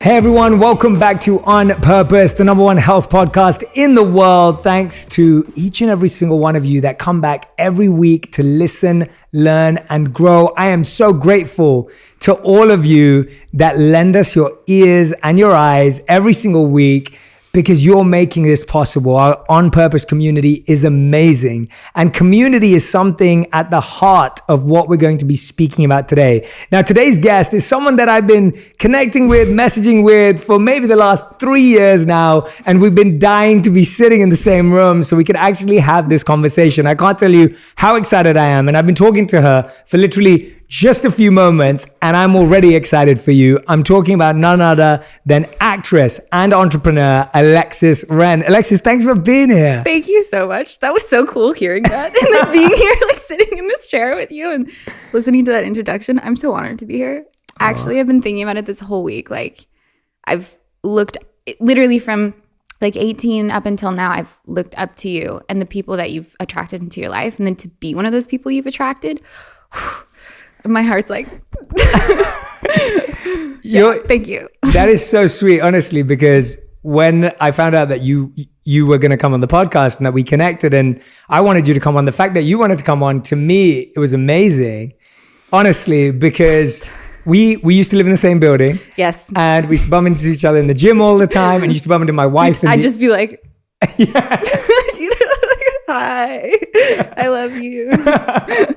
Hey everyone, welcome back to On Purpose, the number one health podcast in the world. Thanks to each and every single one of you that come back every week to listen, learn, and grow. I am so grateful to all of you that lend us your ears and your eyes every single week, because you're making this possible. Our On Purpose community is amazing. And community is something at the heart of what we're going to be speaking about today. Now, today's guest is someone that I've been connecting with, messaging with for maybe the last 3 years now. And we've been dying to be sitting in the same room so we could actually have this conversation. I can't tell you how excited I am. And I've been talking to her for literally just a few moments, and I'm already excited for you. I'm talking about none other than actress and entrepreneur, Alexis Ren. Alexis, thanks for being here. Thank you so much. That was so cool hearing that. And then being here, like sitting in this chair with you and listening to that introduction. I'm so honored to be here. Actually, I've been thinking about it this whole week. Like, I've looked literally from like 18 up until now, I've looked up to you and the people that you've attracted into your life. And then to be one of those people you've attracted, my heart's like, thank you. That is so sweet, honestly, because when I found out that you were going to come on the podcast and that we connected and I wanted you to come on, the fact that you wanted to come on, to me, it was amazing, honestly, because we used to live in the same building. Yes. And we used to bump into each other in the gym all the time, and used to bump into my wife. I'd just be like, yeah. Hi, I love you.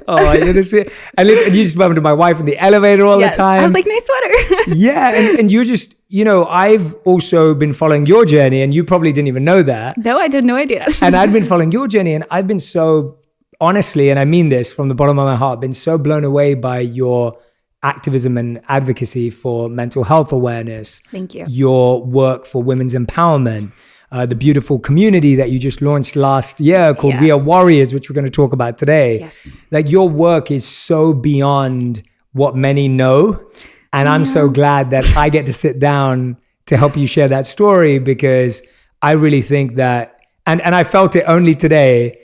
Oh, you're the sweet. And you just bump into my wife in the elevator all the time. I was like, nice sweater. Yeah, and you're just, I've also been following your journey, and you probably didn't even know that. No, I had no idea. And I'd been following your journey, and I've been so, honestly, and I mean this from the bottom of my heart, been so blown away by your activism and advocacy for mental health awareness. Thank you. Your work for women's empowerment. The beautiful community that you just launched last year called We Are Warriors, which we're going to talk about today. Yes. Like, your work is so beyond what many know. And I'm so glad that I get to sit down to help you share that story, because I really think that, and I felt it only today,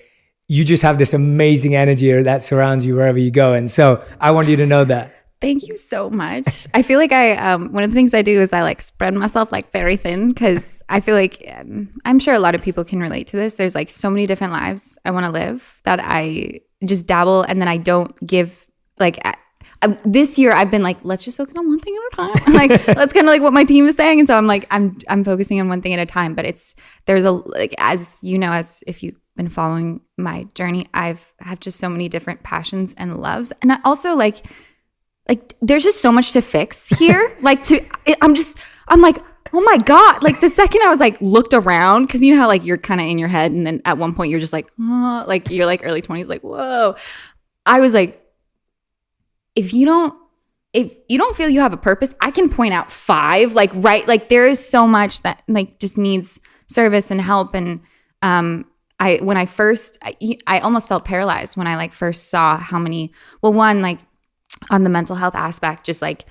you just have this amazing energy that surrounds you wherever you go. And so I want you to know that. Thank you so much. I feel like one of the things I do is I like spread myself like very thin, because I feel like I'm sure a lot of people can relate to this. There's like so many different lives I want to live that I just dabble, and then I don't give like this year I've been like, let's just focus on one thing at a time. Like, that's kind of like what my team is saying. And so I'm like, I'm focusing on one thing at a time, but there's a, like, as you know, as if you've been following my journey, I have just so many different passions and loves. And I also like there's just so much to fix here. I'm like, oh my God. Like, the second I was like, looked around, because you know how like you're kind of in your head, and then at one point you're just like, oh, like you're like early 20s, like, whoa. I was like, if you don't feel you have a purpose, I can point out 5, like, right. Like, there is so much that like just needs service and help. And I almost felt paralyzed when I like first saw how many, well, one, like, on the mental health aspect, just like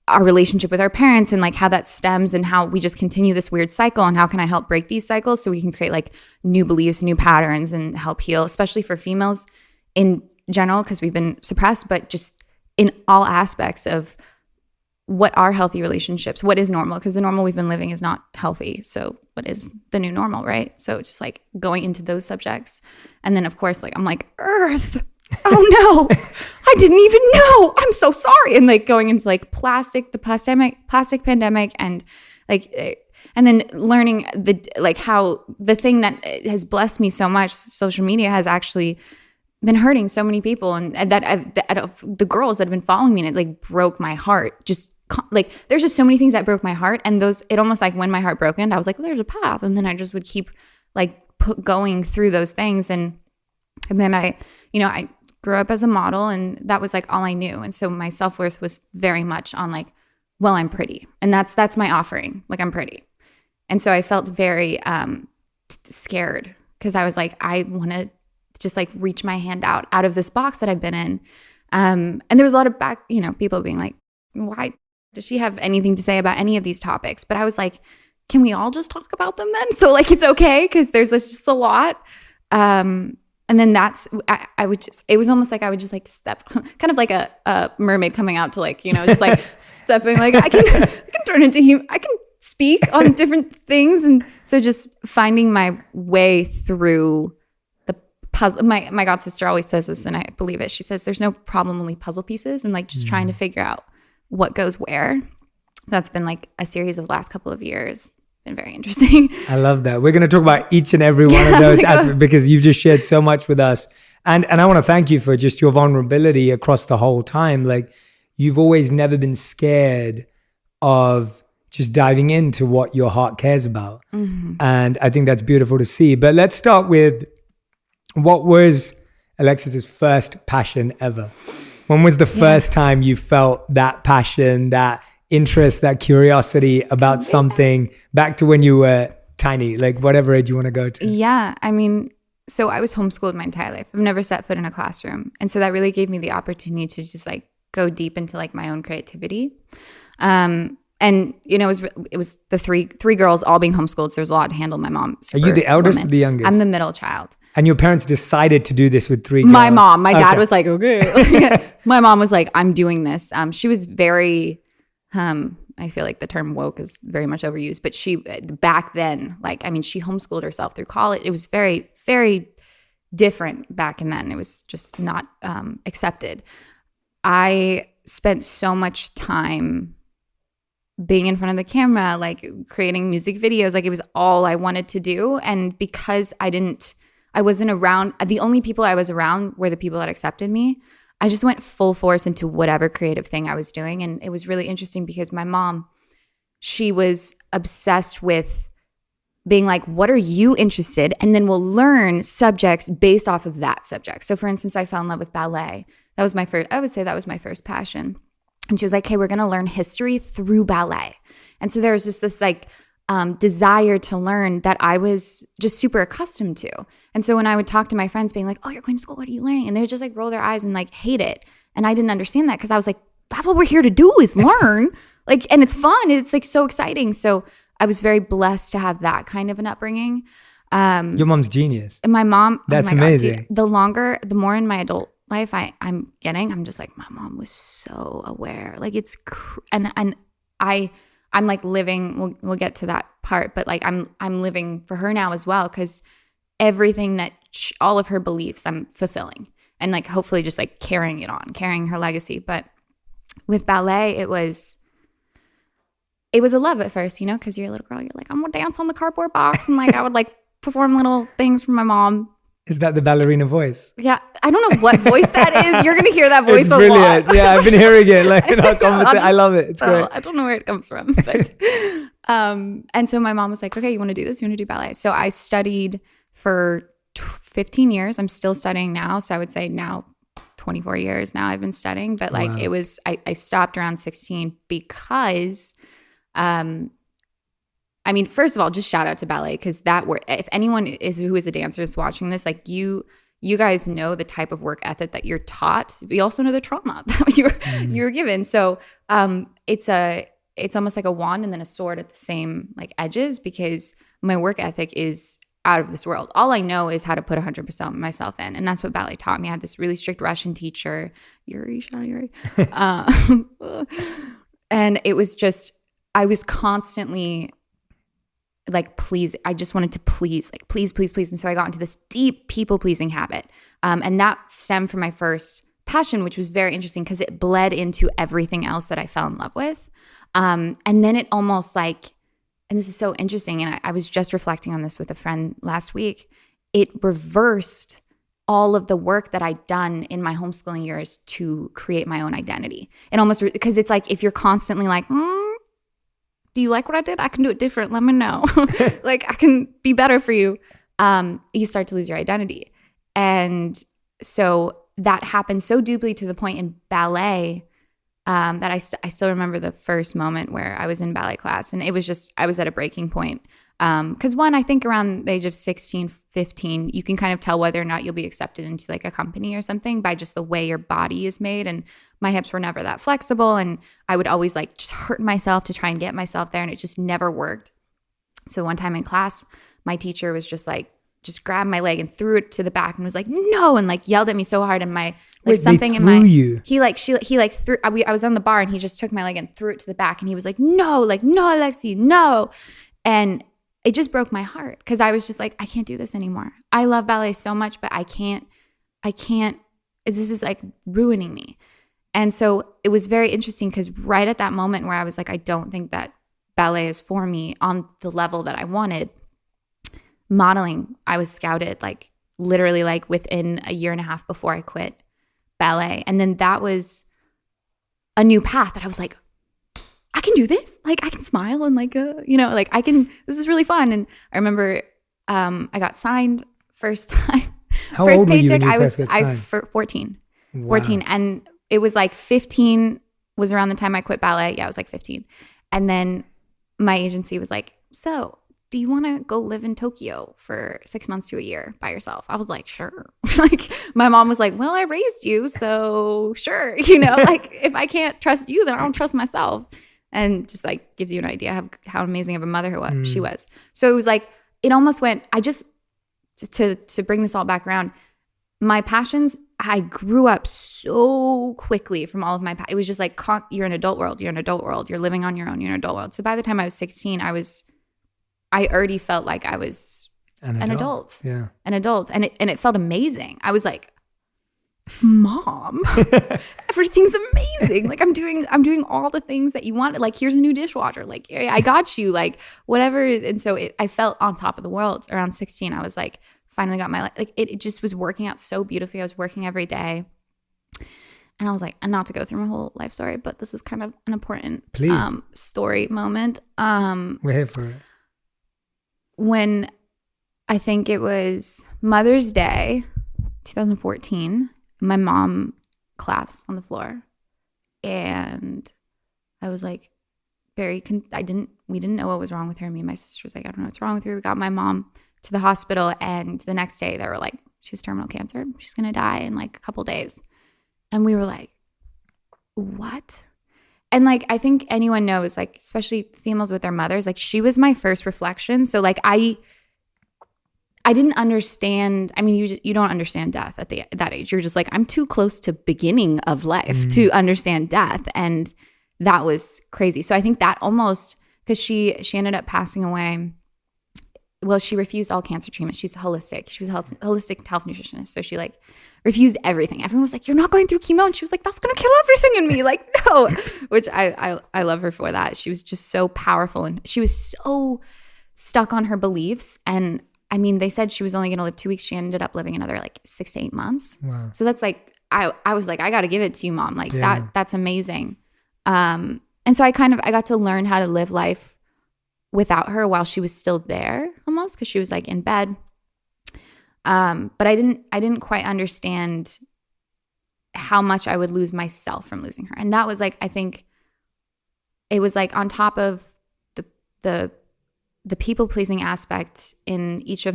our relationship with our parents and like how that stems and how we just continue this weird cycle, and how can I help break these cycles so we can create like new beliefs, new patterns, and help heal, especially for females in general, because we've been suppressed, but just in all aspects of what are healthy relationships, what is normal, because the normal we've been living is not healthy. So what is the new normal, right? So it's just like going into those subjects. And then of course, like, I'm like, Earth, oh no, I didn't even know. I'm so sorry. And like going into like plastic pandemic, and like, and then learning how the thing that has blessed me so much, social media, has actually been hurting so many people, and that of the girls that have been following me, and it like broke my heart. Just like, there's just so many things that broke my heart, and it almost like when my heart broke, I was like, well, there's a path, and then I just would keep like going through those things, and then I grew up as a model, and that was like all I knew. And so my self-worth was very much on like, well, I'm pretty. And that's my offering. Like, I'm pretty. And so I felt very scared, because I was like, I want to just like reach my hand out of this box that I've been in. And there was a lot of people being like, why does she have anything to say about any of these topics? But I was like, can we all just talk about them then? So like, it's okay, because there's just a lot. And And then I would just, it was almost like I would just like step, kind of like a mermaid coming out to like, you know, just like stepping, like I can turn into human, I can speak on different things. And so just finding my way through the puzzle. My god sister always says this, and I believe it. She says, there's no problem, only puzzle pieces, and like just trying to figure out what goes where. That's been like a series of the last couple of years. Been very interesting. I love that. We're going to talk about each and every one of those aspects because you've just shared so much with us. And I want to thank you for just your vulnerability across the whole time. Like, you've always never been scared of just diving into what your heart cares about. Mm-hmm. And I think that's beautiful to see. But let's start with, what was Alexis's first passion ever? When was the first time you felt that passion, that interest, that curiosity about something, back to when you were tiny, like whatever age you want to go to? Yeah. I mean, so I was homeschooled my entire life. I've never set foot in a classroom. And so that really gave me the opportunity to just like go deep into like my own creativity. And you know, it was the three girls all being homeschooled. So there's a lot to handle. My mom. Are you the eldest or the youngest? I'm the middle child. And your parents decided to do this with 3 girls? My mom. My dad was like, okay. My mom was like, I'm doing this. She was very... I feel like the term woke is very much overused, but she, back then, like, I mean, she homeschooled herself through college. It was very, very different back in then. It was just not accepted. I spent so much time being in front of the camera, like creating music videos. Like, it was all I wanted to do. And because I wasn't around, the only people I was around were the people that accepted me. I just went full force into whatever creative thing I was doing. And it was really interesting because my mom, she was obsessed with being like, what are you interested? And then we'll learn subjects based off of that subject. So for instance, I fell in love with ballet. That was I would say that was my first passion. And she was like, hey, we're going to learn history through ballet. And so there was just this like desire to learn that I was just super accustomed to. And so when I would talk to my friends being like, oh, you're going to school, what are you learning? And they would just like roll their eyes and like hate it. And I didn't understand that because I was like, that's what we're here to do, is learn. Like, and it's fun. It's like so exciting. So I was very blessed to have that kind of an upbringing. Your mom's genius. And my mom, that's oh my amazing. God, dude, the more in my adult life I'm just like, my mom was so aware. Like it's, I'm like living, we'll get to that part, but like I'm living for her now as well, because everything that all of her beliefs I'm fulfilling and like hopefully just like carrying her legacy. But with ballet, it was a love at first, you know, because you're a little girl, you're like, I'm gonna dance on the cardboard box, and like I would like perform little things for my mom. Is that the ballerina voice? Yeah, I don't know what voice that is. You're gonna hear that voice it's a brilliant. lot. Yeah, I've been hearing it like in our conversation. I love it. It's great. I don't know where it comes from. But, and so my mom was like, okay, you want to do this? You want to do ballet? So I studied for 15 years. I'm still studying now. So I would say now 24 years now I've been studying. But like it was, I stopped around 16 because, I mean, first of all, just shout out to ballet, because if anyone who is a dancer is watching this, like you guys know the type of work ethic that you're taught. We also know the trauma that you're given. So it's almost like a wand and then a sword at the same like edges, because my work ethic is out of this world. All I know is how to put 100% of myself in. And that's what ballet taught me. I had this really strict Russian teacher, Yuri, shout out Yuri. And it was just, I was constantly like, please, I just wanted to please. And so I got into this deep people pleasing habit. And that stemmed from my first passion, which was very interesting because it bled into everything else that I fell in love with. And then it almost like, and this is so interesting, and I was just reflecting on this with a friend last week, it reversed all of the work that I'd done in my homeschooling years to create my own identity. It almost, because it's like, if you're constantly like, do you like what I did? I can do it different. Let me know. Like, I can be better for you. You start to lose your identity. And so that happened so deeply to the point in ballet that I still remember the first moment where I was in ballet class. And it was just, I was at a breaking point. Because one, I think around the age of 16, 15, you can kind of tell whether or not you'll be accepted into like a company or something by just the way your body is made. And my hips were never that flexible. And I would always like just hurt myself to try and get myself there. And it just never worked. So one time in class, my teacher was just like, just grabbed my leg and threw it to the back and was like, no, and like yelled at me so hard. And my, like Wait, something they in my, threw you? he like threw, I was on the bar and he just took my leg and threw it to the back. And he was like, no, Alexi, no. And it just broke my heart because I was just like, I can't do this anymore. I love ballet so much, but I can't, this is like ruining me. And so it was very interesting because right at that moment where I was like, I don't think that ballet is for me on the level that I wanted, modeling, I was scouted like literally like within a year and a half before I quit ballet. And then that was a new path that I was like, I can do this. Like I can smile and like, like I can, this is really fun. And I remember I got signed first time. How first old were you when you I first was got signed? 14. Wow. 14. And it was like 15 was around the time I quit ballet. Yeah, I was like 15. And then my agency was like, so do you want to go live in Tokyo for 6 months to a year by yourself? I was like, sure. Like my mom was like, well, I raised you, so sure. Like if I can't trust you, then I don't trust myself. And just like gives you an idea of how amazing of a mother she was. So it was like, it almost went, to bring this all back around, my passions, I grew up so quickly from all of my, it was just like, you're an adult world, you're living on your own, you're an adult world. So by the time I was 16, I already felt like I was an adult. Yeah. An adult. And it felt amazing. I was like, Mom, everything's amazing. Like I'm doing all the things that you wanted. Like here's a new dishwasher. Like I got you. Like whatever. And so I felt on top of the world. Around 16, I was like, finally got my life. Like it just was working out so beautifully. I was working every day. And I was like, and not to go through my whole life story, but this is kind of an important story moment. We're here for it. When I think it was Mother's Day, 2014, my mom collapsed on the floor. And I was like, we didn't know what was wrong with her. Me and my sister was like, I don't know what's wrong with her. We got my mom to the hospital. And the next day they were like, she has terminal cancer. She's going to die in like a couple days. And we were like, what? And like, I think anyone knows, like, especially females with their mothers, like she was my first reflection. So like, I didn't understand. I mean, you don't understand death at that age. You're just like, I'm too close to beginning of life to understand death. And that was crazy. So I think that almost, because she ended up passing away. Well, she refused all cancer treatment. She's holistic. She was a holistic health nutritionist. So she like refused everything. Everyone was like, you're not going through chemo. And she was like, that's going to kill everything in me. Like, no, which I love her for that. She was just so powerful. And she was so stuck on her beliefs. And I mean, they said she was only going to live 2 weeks. She ended up living another like 6 to 8 months. Wow. So that's like, I was like, I got to give it to you, Mom. Like that's amazing. And so I got to learn how to live life without her while she was still there almost, because she was like in bed. But I didn't quite understand how much I would lose myself from losing her. And that was like, I think it was like on top of the people pleasing aspect in each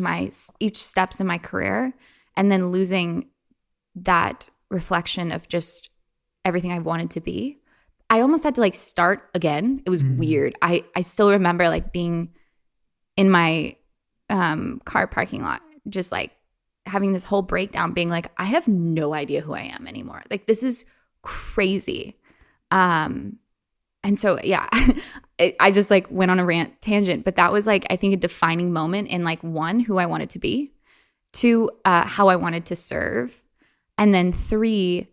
steps in my career, and then losing that reflection of just everything I wanted to be. I almost had to like start again. It was weird. I still remember like being in my car parking lot, just like having this whole breakdown, being like, I have no idea who I am anymore. Like this is crazy. And so, yeah, I just like went on a rant tangent, but that was like, I think a defining moment in like 1, who I wanted to be, 2, how I wanted to serve. And then 3,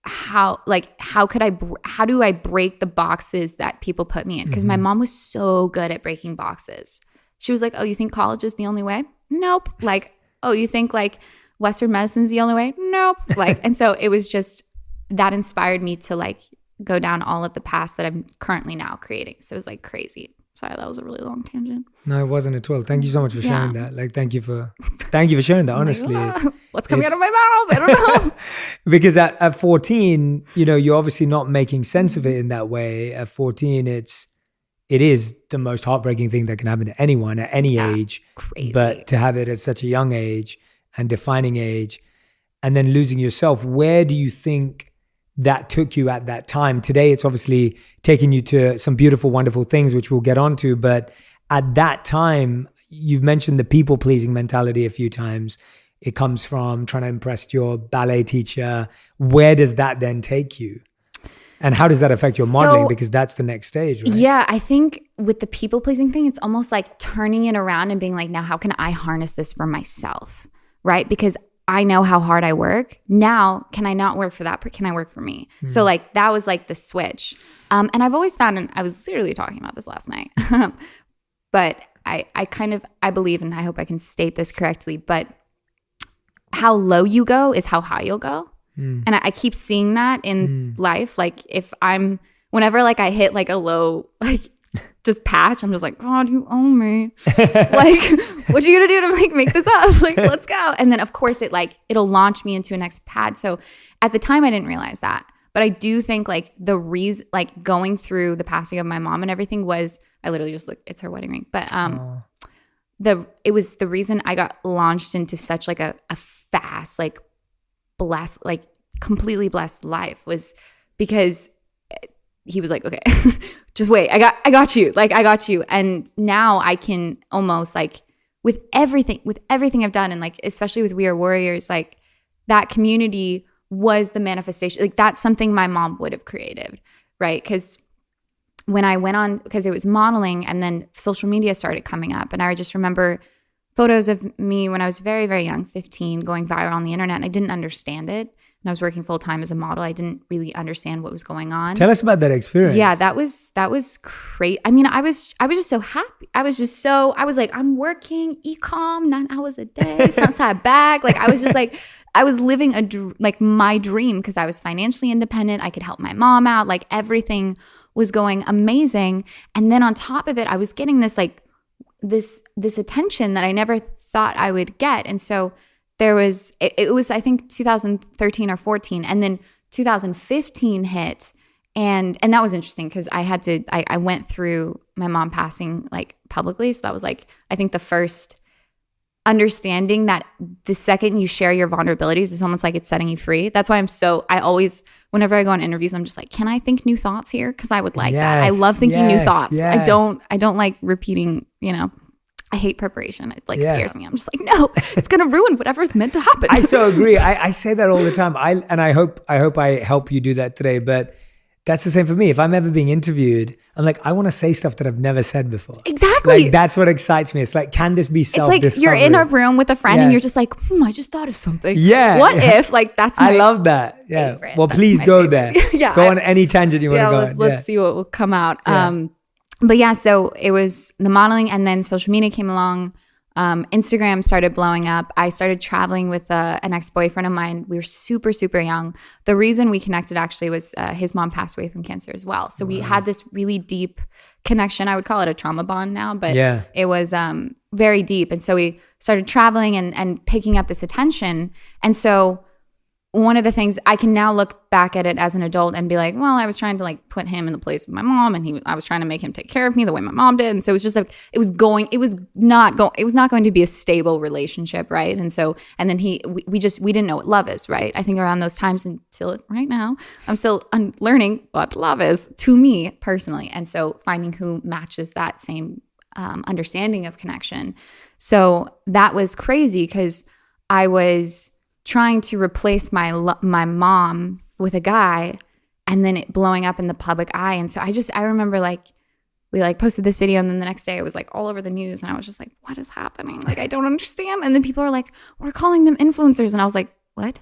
how do I break the boxes that people put me in? Because my mom was so good at breaking boxes. She was like, oh, you think college is the only way? Nope. Like, oh, you think like Western medicine's the only way? Nope. Like, and so it was just, that inspired me to like go down all of the paths that I'm currently now creating. So it was like crazy. Sorry, that was a really long tangent. No, it wasn't at all. Thank you so much for sharing that. Like, thank you for sharing that, honestly. What's coming out of my mouth? I don't know. Because at 14, you're obviously not making sense of it in that way. At 14, it is the most heartbreaking thing that can happen to anyone at any age. Crazy. But to have it at such a young age and defining age, and then losing yourself, where do you think that took you at that time? Today, it's obviously taken you to some beautiful, wonderful things, which we'll get onto. But at that time, you've mentioned the people pleasing mentality a few times. It comes from trying to impress your ballet teacher. Where does that then take you? And how does that affect your modeling? Because that's the next stage, right? Yeah, I think with the people pleasing thing, it's almost like turning it around and being like, now how can I harness this for myself, right? Because I know how hard I work. Now, can I not work for that? Can I work for me? So like that was like the switch. And I've always found, and I was literally talking about this last night, but I believe, and I hope I can state this correctly, but how low you go is how high you'll go. And I keep seeing that in life. Like whenever like I hit like a low, like just patch, I'm just like, God, you own me. Like, what you gonna do to like make this up? Like, let's go. And then of course it'll launch me into a next pad. So at the time I didn't realize that. But I do think like the reason, like going through the passing of my mom and everything was, I literally just looked, it's her wedding ring. But it was the reason I got launched into such like a fast, like blessed, like completely blessed life was because he was like, okay, just wait. I got you. Like, I got you. And now I can almost like with everything I've done, and like, especially with We Are Warriors, like that community was the manifestation. Like that's something my mom would have created. Right. Cause when I went on, because it was modeling and then social media started coming up, and I just remember photos of me when I was very, very young, 15, going viral on the internet, and I didn't understand it. And I was working full time as a model. I didn't really understand what was going on. Tell us about that experience. Yeah, that was great. I mean, I was just so happy. I was like, I'm working e-com 9 hours a day, front side back. Like I was just like, I was living like my dream because I was financially independent. I could help my mom out. Like everything was going amazing. And then on top of it, I was getting this like this attention that I never thought I would get. And so there was, it was, I think 2013 or 14, and then 2015 hit. And that was interesting because I went through my mom passing like publicly. So that was like, I think the first understanding that the second you share your vulnerabilities, it's almost like it's setting you free. That's why I always, whenever I go on interviews, I'm just like, can I think new thoughts here? Because I would like that. I love thinking new thoughts. Yes. I don't like repeating, I hate preparation. It like scares me. I'm just like, no, it's going to ruin whatever's meant to happen. I so agree. I say that all the time. I hope I help you do that today, but that's the same for me. If I'm ever being interviewed, I'm like, I want to say stuff that I've never said before. Exactly. Like that's what excites me. It's like, can this be self-discovery? It's like you're in a room with a friend and you're just like, I just thought of something. Yeah. What if like that's my I love that. Yeah. Favorite. Well, that's please go there. Yeah. Go on any tangent you want to go on. Let's see what will come out. Yeah. But yeah, so it was the modeling, and then social media came along. Instagram started blowing up. I started traveling with an ex-boyfriend of mine. We were super, super young. The reason we connected actually was his mom passed away from cancer as well. So we had this really deep connection. I would call it a trauma bond now, but it was very deep. And so we started traveling and picking up this attention. And so one of the things, I can now look back at it as an adult and be like, well, I was trying to like put him in the place of my mom, and I was trying to make him take care of me the way my mom did. And so it was just like, it was not going to be a stable relationship. Right. And so, and then we didn't know what love is. Right. I think around those times until right now, I'm still learning what love is to me personally. And so finding who matches that same understanding of connection. So that was crazy because I was trying to replace my mom with a guy, and then it blowing up in the public eye. And so I remember like we like posted this video, and then the next day it was like all over the news, and I was just like, what is happening? Like, I don't understand. And then people are like, we're calling them influencers. And I was like, what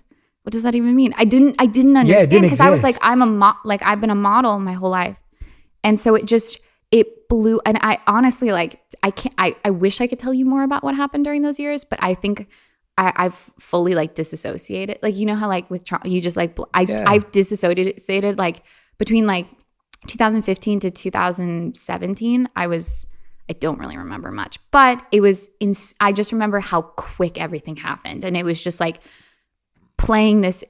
does that even mean? I didn't understand because I was like, I've been a model my whole life. And so it blew. And I honestly like, I wish I could tell you more about what happened during those years, but I think I've fully like disassociated. Like, you know how like with you just like, I've disassociated like between like 2015 to 2017. I don't really remember much, but I just remember how quick everything happened. And it was just like playing this.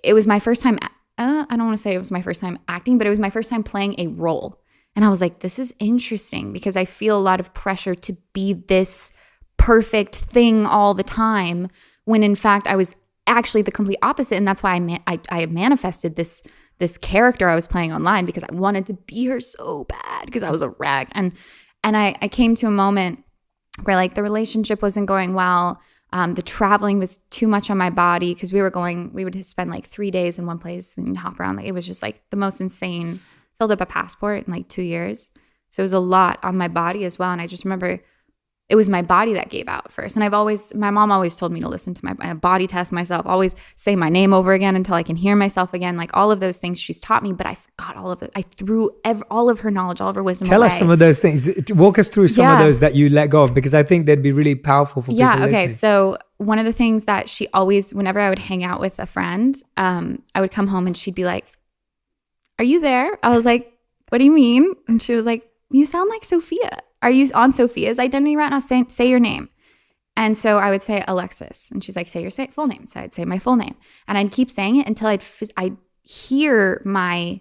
It was my first time. I don't want to say it was my first time acting, but it was my first time playing a role. And I was like, this is interesting because I feel a lot of pressure to be this perfect thing all the time, when in fact I was actually the complete opposite. And that's why I manifested this character I was playing online, because I wanted to be her so bad because I was a rag. And I came to a moment where like the relationship wasn't going well. The traveling was too much on my body because we would spend like 3 days in one place and hop around. Like it was just like the most insane, filled up a passport in like 2 years. So it was a lot on my body as well. And I just remember it was my body that gave out first. And my mom always told me to listen to my body test myself, always say my name over again until I can hear myself again. Like all of those things she's taught me, but I forgot all of it. I threw all of her knowledge, all of her wisdom away. Tell us some of those things. Walk us through some of those that you let go of, because I think they'd be really powerful for people listening. Okay. So one of the things that she always, whenever I would hang out with a friend, I would come home and she'd be like, "Are you there?" I was like, "What do you mean?" And she was like, "You sound like Sophia. Are you on Sophia's identity right now? Say your name." And so I would say Alexis. And she's like, "Say your full name." So I'd say my full name. And I'd keep saying it until I'd hear my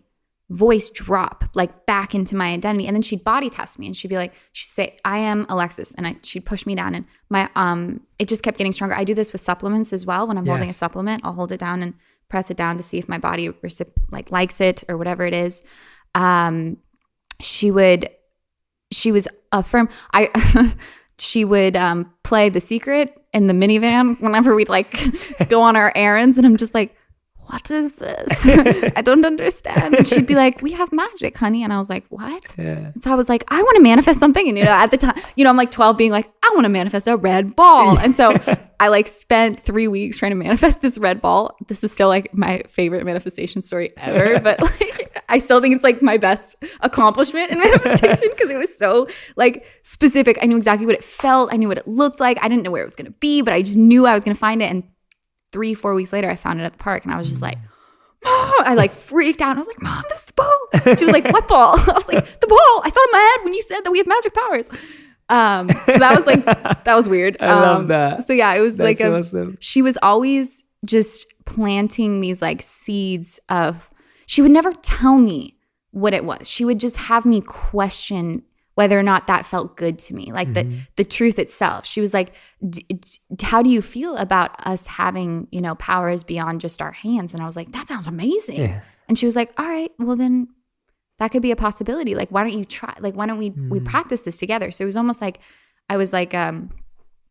voice drop like back into my identity. And then she'd body test me and she'd say, "I am Alexis." And she'd push me down and my it just kept getting stronger. I do this with supplements as well. When I'm holding a supplement, I'll hold it down and press it down to see if my body likes it or whatever it is. She was a firm. She would play The Secret in the minivan whenever we'd like go on our errands, and I'm just like, "What is this? I don't understand." And she'd be like, "We have magic, honey." And I was like, "What?" Yeah. And so I was like, "I want to manifest something." And at the time, I'm like 12 being like, "I want to manifest a red ball." And so I like spent 3 weeks trying to manifest this red ball. This is still like my favorite manifestation story ever, but like I still think it's like my best accomplishment in manifestation because it was so like specific. I knew exactly what it felt. I knew what it looked like. I didn't know where it was going to be, but I just knew I was going to find it. And 3-4 weeks later, I found it at the park, and I was just like, "Mom!" I like freaked out. And I was like, "Mom, this is the ball." She was like, "What ball?" I was like, "The ball. I thought in my head when you said that we have magic powers." So that was like, that was weird. I love that. So yeah, it was That's awesome. She was always just planting these like seeds of, she would never tell me what it was. She would just have me question whether or not that felt good to me, like the truth itself. She was like, "How do you feel about us having, powers beyond just our hands?" And I was like, "That sounds amazing." Yeah. And she was like, "All right, well then that could be a possibility. Like, why don't you try? Like, why don't we practice this together?" So it was almost like I was like,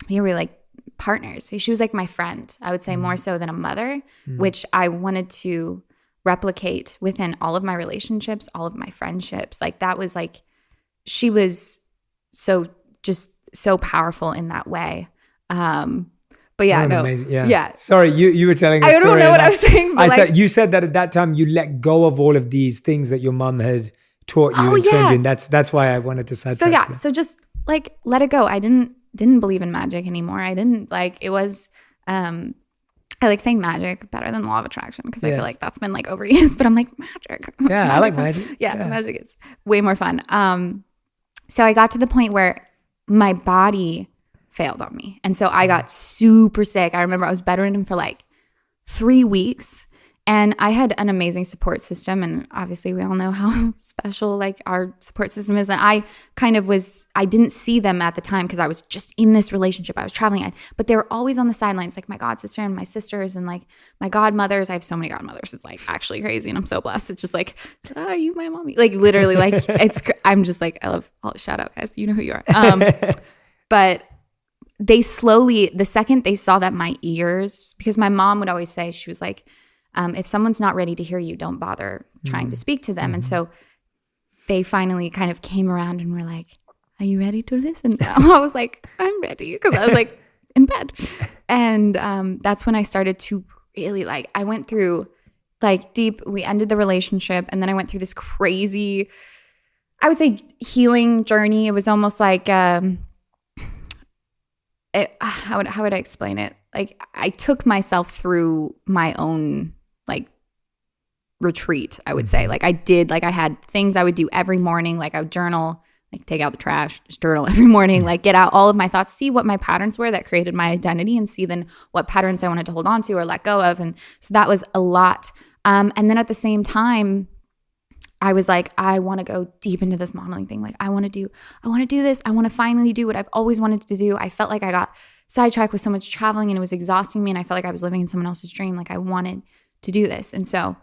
we were like partners. So she was like my friend, I would say more so than a mother, which I wanted to replicate within all of my relationships, all of my friendships. Like that was like, she was so powerful in that way. But yeah, amazing, yeah. Sorry, you were telling a story. I don't know what I was saying. But you said that at that time you let go of all of these things that your mom had taught you and trained you, and that's why I wanted to sidetrack. So just like let it go. I didn't believe in magic anymore. I didn't like it was. I like saying magic better than law of attraction because I feel like that's been like overused. But I'm like magic. Yeah, I like magic. Yeah, magic is way more fun. So I got to the point where my body failed on me. And so I got super sick. I remember I was bedridden for like 3 weeks, and I had an amazing support system. And obviously we all know how special like our support system is. And I didn't see them at the time because I was just in this relationship. I was traveling, but they were always on the sidelines, like my god sister and my sisters and like my godmothers. I have so many godmothers. It's like actually crazy. And I'm so blessed. It's just like, "Are you my mommy?" Like literally like I'm just like, I love all shout out guys. You know who you are. But they slowly, the second they saw that my ears, because my mom would always say, she was like, if someone's not ready to hear you, don't bother trying to speak to them. And so they finally kind of came around and were like, "Are you ready to listen?" I was like, "I'm ready," because I was like in bed. And that's when I started to really like, I went through like we ended the relationship, and then I went through this crazy, I would say, healing journey. It was almost like, how would I explain it? Like I took myself through my own like retreat, I would say. Like I had things I would do every morning. Like I would journal, like take out the trash, just journal every morning, like get out all of my thoughts, see what my patterns were that created my identity, and see then what patterns I wanted to hold on to or let go of. And so that was a lot. And then at the same time, I was like, I want to go deep into this modeling thing. Like I want to do this. I want to finally do what I've always wanted to do. I felt like I got sidetracked with so much traveling and it was exhausting me. And I felt like I was living in someone else's dream. Like I wanted to do this. And so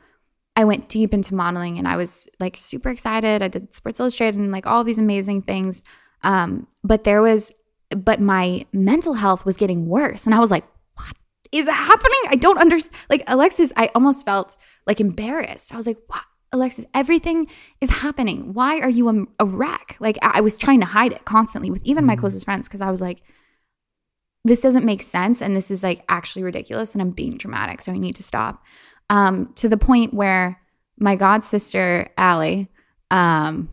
I went deep into modeling and I was like super excited. I did Sports Illustrated and like all these amazing things. But there was but my mental health was getting worse. And I was like, what is happening? I don't understand. Like, Alexis, I almost felt like embarrassed. I was like, what? Alexis, everything is happening. Why are you a wreck? Like, I was trying to hide it constantly with even my closest friends, because I was like, this doesn't make sense. And this is like actually ridiculous. And I'm being dramatic. So I need to stop. To the point where my god sister, Allie, Allie,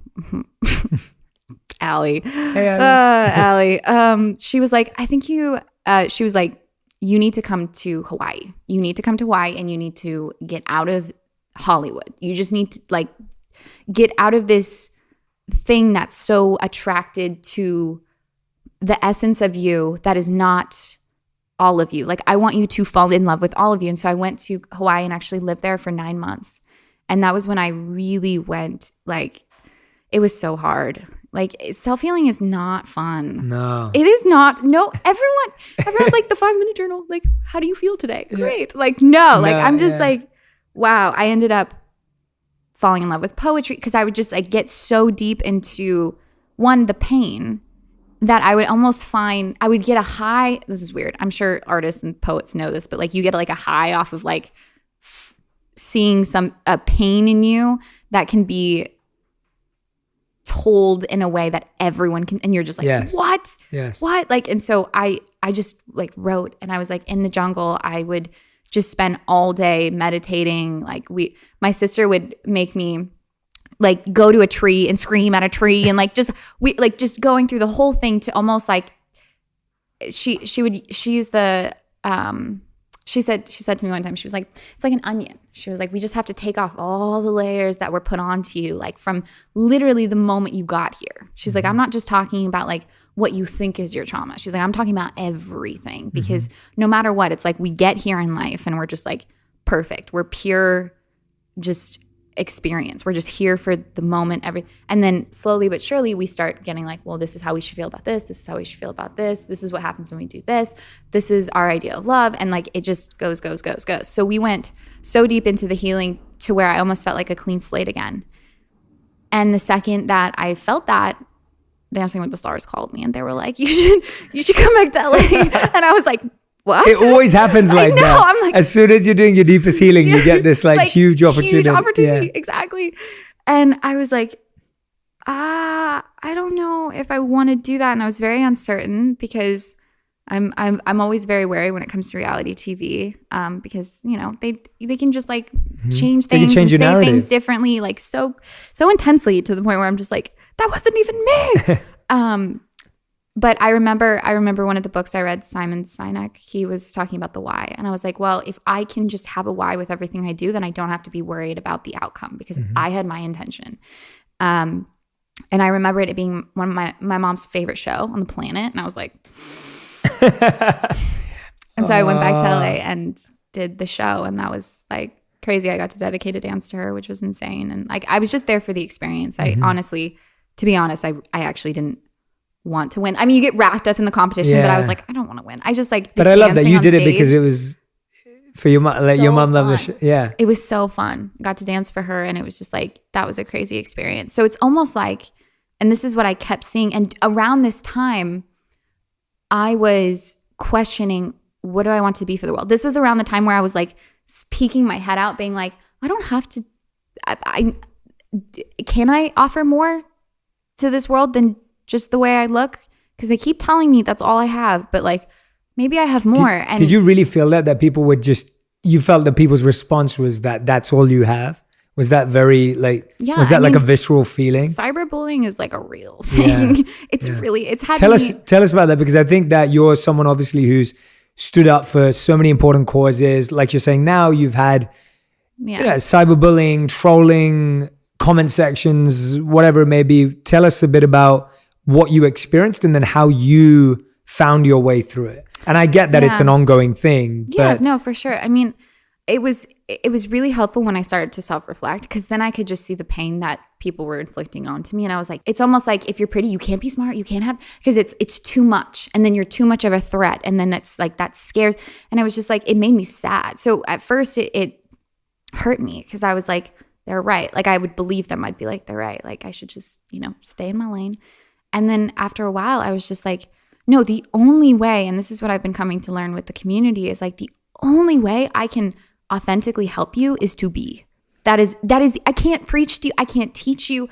Hey, Allie. Allie, she was like, she was like, you need to come to Hawaii. You need to come to Hawaii and you need to get out of Hollywood. You just need to like get out of this thing that's so attracted to the essence of you that is not all of you. Like, I want you to fall in love with all of you. And so I went to Hawaii and actually lived there for 9 months. And that was when I really went, like, it was so hard. Like, self-healing is not fun. No. It is not. No, everyone's like, the 5-minute journal. Like, how do you feel today? Great. Like, no. Like, I'm just like, wow. I ended up falling in love with poetry because I would just like get so deep into, one, the pain, that I would almost find, I would get a high. This is weird. I'm sure artists and poets know this, but like you get like a high off of like seeing a pain in you that can be told in a way that everyone can, and you're just like, yes. What? Yes. What? Like, and so I just like wrote, and I was like in the jungle. I would just spend all day meditating. Like my sister would make me like go to a tree and scream at a tree and like just going through the whole thing to almost like she used the she said to me one time, she was like, it's like an onion. She was like, we just have to take off all the layers that were put onto you, like from literally the moment you got here. She's like, I'm not just talking about like what you think is your trauma. She's like, I'm talking about everything, because no matter what, it's like we get here in life and we're just like perfect. We're pure, just experience. We're just here for the moment, and then slowly but surely we start getting like, well, this is how we should feel about this. This is how we should feel about this. This is what happens when we do this. This is our idea of love. And like it just goes. So we went so deep into the healing to where I almost felt like a clean slate again. And the second that I felt that, Dancing with the Stars called me and they were like, you should come back to LA. And I was like, what? It always happens like that. I'm like, as soon as you're doing your deepest healing, you get this like huge opportunity. Yeah. Exactly. And I was like, I don't know if I want to do that. And I was very uncertain because I'm always very wary when it comes to reality TV, because you know they can just like change things, and say things differently, like so intensely to the point where I'm just like, that wasn't even me. But I remember one of the books I read, Simon Sinek, he was talking about the why. And I was like, well, if I can just have a why with everything I do, then I don't have to be worried about the outcome, because I had my intention. And I remember it being one of my mom's favorite show on the planet. And I was like, and so I went back to LA and did the show. And that was like crazy. I got to dedicate a dance to her, which was insane. And like, I was just there for the experience. I honestly, to be honest, I actually didn't want to win. I mean, you get wrapped up in the competition, but I was like, I don't want to win. I just like, but I love that you did it because it was for your mom. Like your mom loved the show. Yeah, it was so fun. I got to dance for her, and it was just like, that was a crazy experience. So it's almost like, and this is what I kept seeing. And around this time, I was questioning, what do I want to be for the world? This was around the time where I was like peeking my head out, being like, I don't have to. Can I offer more to this world than just the way I look? Because they keep telling me that's all I have, but like maybe I have more. Did you really feel that people would you felt that people's response was that that's all you have? Was that very like, was that like a visceral feeling? Cyberbullying is like a real thing. Yeah. It's had Tell us about that, because I think that you're someone obviously who's stood up for so many important causes. Like you're saying now, you've had cyberbullying, trolling, comment sections, whatever it may be. Tell us a bit about what you experienced and then how you found your way through it. And I get that it's an ongoing thing. Yeah, no, for sure. I mean, it was really helpful when I started to self-reflect, because then I could just see the pain that people were inflicting onto me. And I was like, it's almost like, if you're pretty, you can't be smart, you can't have, because it's too much. And then you're too much of a threat. And then it's like, that scares. And I was just like, it made me sad. So at first it hurt me, because I was like, they're right. Like I would believe them. I'd be like, they're right. Like I should just, stay in my lane. And then after a while, I was just like, no, the only way, and this is what I've been coming to learn with the community, is like the only way I can authentically help you is to be. That is, I can't preach to you. I can't teach you.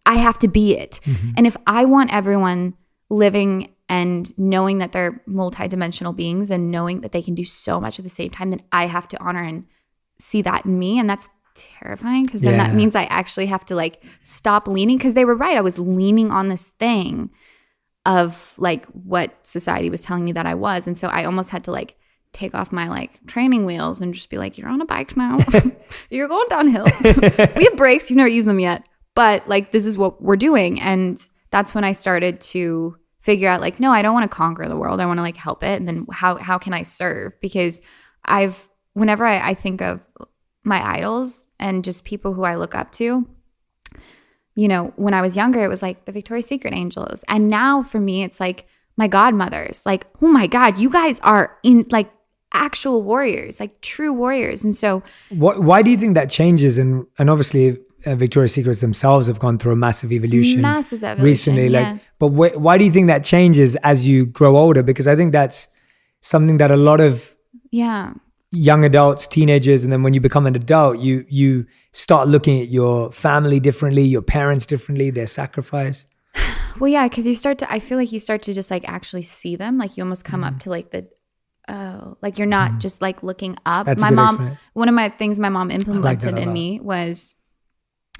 I have to be it. And if I want everyone living and knowing that they're multidimensional beings and knowing that they can do so much at the same time, then I have to honor and see that in me. And that's terrifying, because then that means I actually have to like stop leaning, because they were right. I was leaning on this thing of like what society was telling me that I was. And so I almost had to like take off my like training wheels and just be like, you're on a bike now. You're going downhill. We have brakes. You've never used them yet. But like, this is what we're doing. And that's when I started to figure out like, no, I don't want to conquer the world. I want to like help it. And then how can I serve? Because whenever I think of my idols and just people who I look up to, you know, when I was younger, it was like the Victoria's Secret angels. And now for me, it's like my godmothers. Like, oh my God, you guys are in like actual warriors, like true warriors. And so why do you think that changes? And obviously Victoria's Secrets themselves have gone through a massive evolution recently. Yeah. Like, but why do you think that changes as you grow older? Because I think that's something that a lot of young adults, teenagers, and then when you become an adult, you start looking at your family differently, your parents differently, their sacrifice. Well, yeah, because I feel like you start to just like actually see them. Like you almost come up to like like you're not just like looking up. That's my mom, one of my things my mom implemented in me was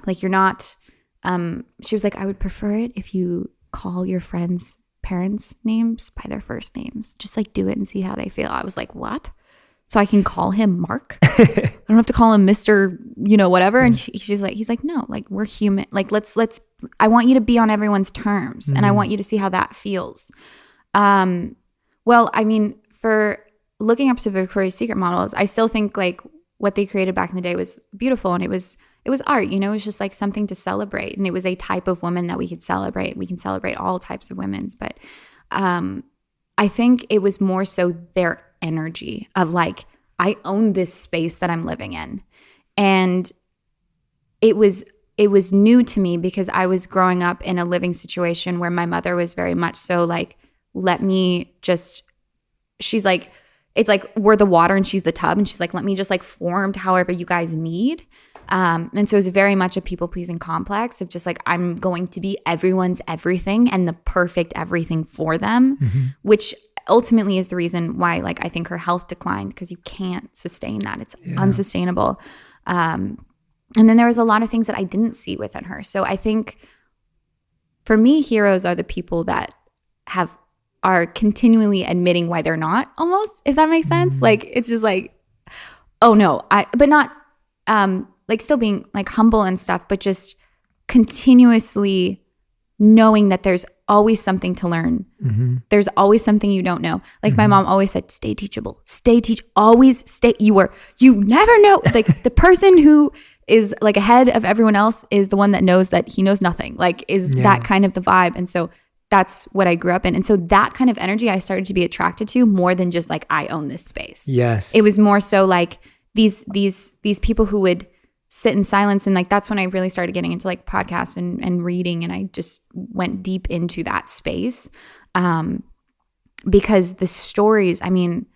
like, you're not, she was like, I would prefer it if you call your friends' parents' names by their first names. Just like do it and see how they feel. I was like, what? So I can call him Mark? I don't have to call him Mr. you know, whatever. And he's like, no, like we're human. Like let's, I want you to be on everyone's terms and I want you to see how that feels. Well, I mean, for looking up to Victoria's Secret models, I still think like what they created back in the day was beautiful, and it was art, you know. It was just like something to celebrate, and it was a type of woman that we could celebrate. We can celebrate all types of women's, but I think it was more so their energy of like, I own this space that I'm living in. And it was new to me because I was growing up in a living situation where my mother was very much so like, let me just, she's like, it's like we're the water and she's the tub, and she's like, let me just like form to however you guys need. And so it was very much a people-pleasing complex of just like, I'm going to be everyone's everything and the perfect everything for them, which ultimately is the reason why like I think her health declined, because you can't sustain that. It's unsustainable. And then there was a lot of things that I didn't see within her. So I think for me, heroes are the people that are continually admitting why they're not, almost, if that makes sense. Like, it's just like, oh no, but not like still being like humble and stuff, but just continuously knowing that there's always something to learn. There's always something you don't know. Like my mom always said, stay teachable, always stay. You never know. Like the person who is like ahead of everyone else is the one that knows that he knows nothing, like is that kind of the vibe. And so that's what I grew up in. And so that kind of energy I started to be attracted to more than just like, I own this space. Yes. It was more so like these people who would sit in silence. And like, that's when I really started getting into like podcasts and reading. And I just went deep into that space. Because the stories, I mean,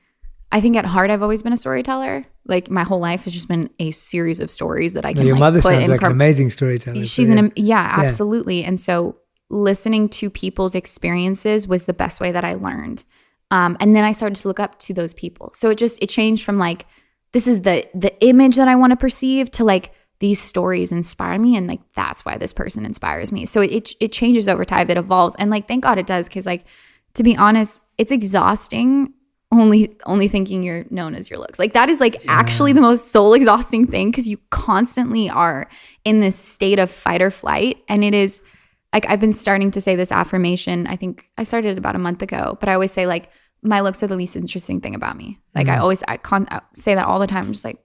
I think at heart, I've always been a storyteller. Like my whole life has just been a series of stories that I can your like mother put sounds in like an amazing storyteller. She's absolutely. And so listening to people's experiences was the best way that I learned. And then I started to look up to those people. So it changed from like, this is the image that I want to perceive to like, these stories inspire me. And like, that's why this person inspires me. So it changes over time. It evolves. And like, thank God it does. Cause like, to be honest, it's exhausting only thinking you're known as your looks. Like that is like actually the most soul exhausting thing. Cause you constantly are in this state of fight or flight. And it is like, I've been starting to say this affirmation. I think I started about a month ago, but I always say like, my looks are the least interesting thing about me. Like I say that all the time. I'm just like,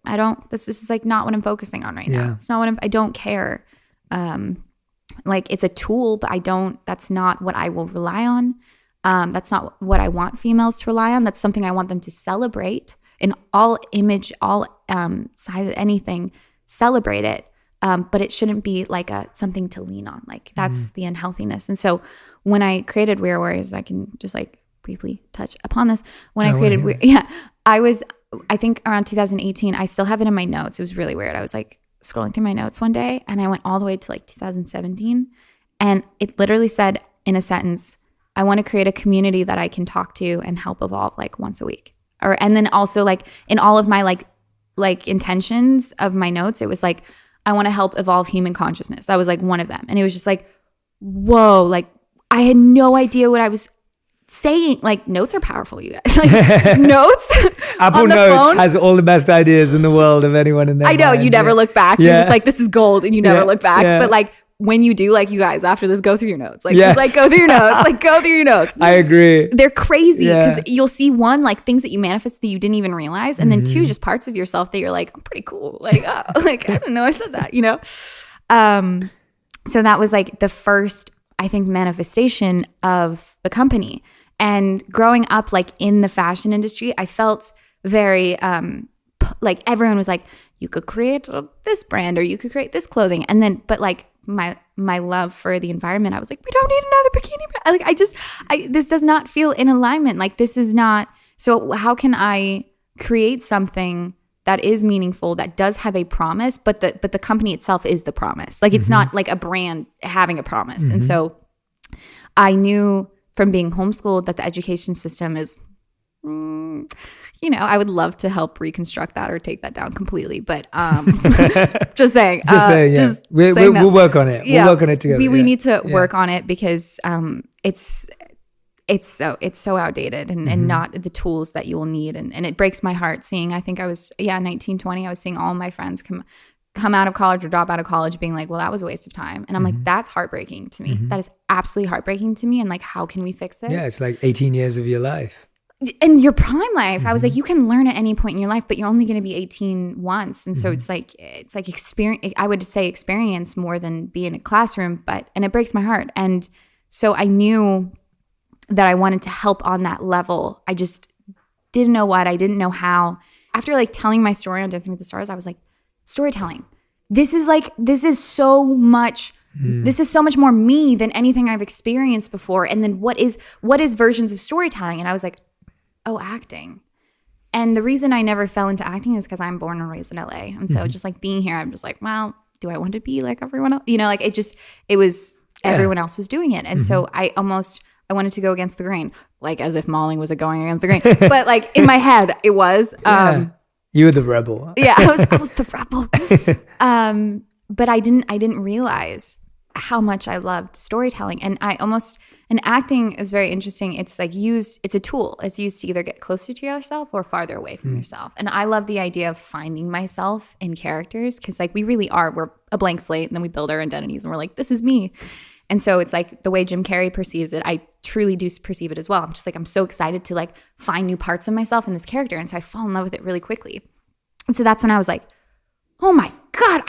this is like not what I'm focusing on right now. It's not what I don't care. Like it's a tool, but that's not what I will rely on. That's not what I want females to rely on. That's something I want them to celebrate in all image, all size, anything, celebrate it. But it shouldn't be like something to lean on. Like that's the unhealthiness. And so when I created We're Warriors, I can just like briefly touch upon this. When I created I think around 2018, I still have it in my notes. It was really weird. I was like scrolling through my notes one day and I went all the way to like 2017 and it literally said in a sentence, I want to create a community that I can talk to and help evolve like once a week. And then also like in all of my like intentions of my notes, it was like, I want to help evolve human consciousness. That was like one of them. And it was just like, whoa, like I had no idea what I was saying. Like notes are powerful, you guys. Like notes. Apple Notes has all the best ideas in the world of anyone in there. I know, you never look back. You're just like, this is gold and you never look back. Yeah. But like when you do, like you guys, after this, go through your notes. Like, just, like go through your notes. Like go through your notes. I agree. They're crazy because you'll see one, like things that you manifest that you didn't even realize. And then two, just parts of yourself that you're like, I'm pretty cool. Like, oh, like I didn't know I said that, you know? So that was like the first, I think, manifestation of the company. And growing up like in the fashion industry, I felt very like everyone was like, you could create this brand or you could create this clothing. And then, but like my love for the environment, I was like, we don't need another bikini brand. Like this does not feel in alignment. Like this is not, so how can I create something that is meaningful, that does have a promise, but the company itself is the promise. Like it's not like a brand having a promise. And so I knew from being homeschooled that the education system is, you know, I would love to help reconstruct that or take that down completely. But just saying. We'll work on it. Yeah, we'll work on it together. We need to work on it because it's so outdated and not the tools that you will need. And it breaks my heart seeing, I think I was, 19, 20, I was seeing all my friends come out of college or drop out of college being like, well, that was a waste of time. And I'm like, that's heartbreaking to me. That is absolutely heartbreaking to me. And like, how can we fix this? Yeah, it's like 18 years of your life. In your prime life, I was like, you can learn at any point in your life, but you're only going to be 18 once. And so it's like experience, I would say experience more than be in a classroom, and it breaks my heart. And so I knew that I wanted to help on that level. I just didn't know what, I didn't know how. After like telling my story on Dancing with the Stars, I was like, storytelling. This is so much more me than anything I've experienced before. And then what is versions of storytelling? And I was like, oh, acting. And the reason I never fell into acting is because I'm born and raised in LA. And so just like being here, I'm just like, well, do I want to be like everyone else? You know, like it was everyone else was doing it. And so I wanted to go against the grain, like as if modeling was going against the grain. But like in my head, it was. You were the rebel. Yeah, I was the rebel. But I didn't realize how much I loved storytelling. And and acting is very interesting. It's like it's a tool. It's used to either get closer to yourself or farther away from yourself. And I love the idea of finding myself in characters because like we really are, we're a blank slate and then we build our identities and we're like, this is me. And so it's like the way Jim Carrey perceives it, I truly do perceive it as well. I'm just like, I'm so excited to like find new parts of myself in this character. And so I fall in love with it really quickly. And so that's when I was like, oh my God,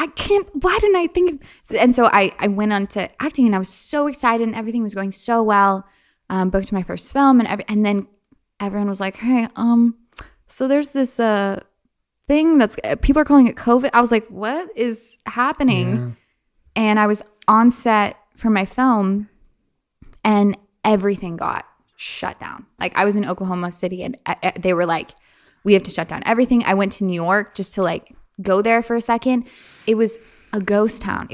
why didn't I think of, and so I went on to acting and I was so excited and everything was going so well. Booked my first film and then everyone was like, hey, so there's this thing that's, people are calling it COVID. I was like, what is happening? Yeah. And I was on set for my film and everything got shut down. Like I was in Oklahoma City and they were like, we have to shut down everything. I went to New York just to like go there for a second. It was a ghost town.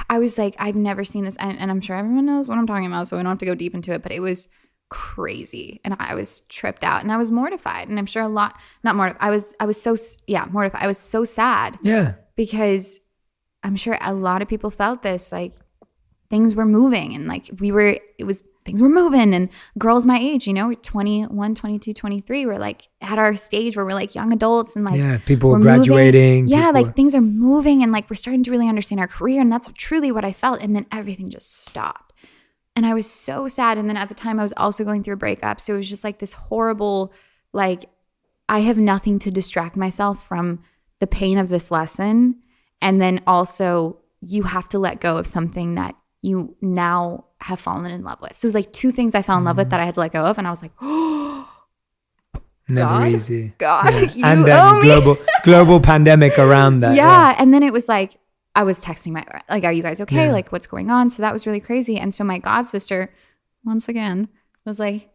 I was like, I've never seen this. And I'm sure everyone knows what I'm talking about, so we don't have to go deep into it, but it was crazy. And I was tripped out and I was mortified. And I'm sure not mortified. I was so mortified. I was so sad. Yeah. Because I'm sure a lot of people felt this, like things were moving and like things were moving and girls my age, 21, 22, 23, we're like at our stage where we're like young adults and like people were graduating. Like things are moving and like we're starting to really understand our career and that's truly what I felt. And then everything just stopped. And I was so sad. And then at the time I was also going through a breakup. So it was just like this horrible, like I have nothing to distract myself from the pain of this lesson. And then also you have to let go of something that you now have fallen in love with. So it was like two things I fell in love with that I had to let go of. And I was like, oh, never God, easy. God, yeah. And then global pandemic around that. Yeah. And then it was like, I was texting are you guys okay? Yeah. Like what's going on? So that was really crazy. And so my god sister, once again, was like,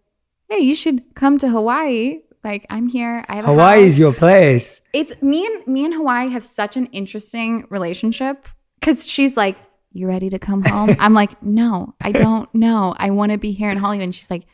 hey, you should come to Hawaii. Like, I'm here. I have a Hawaii house. is your place. It's me and Hawaii have such an interesting relationship because she's like, you ready to come home? I'm like, no, I don't know. I want to be here in Hollywood. And she's like,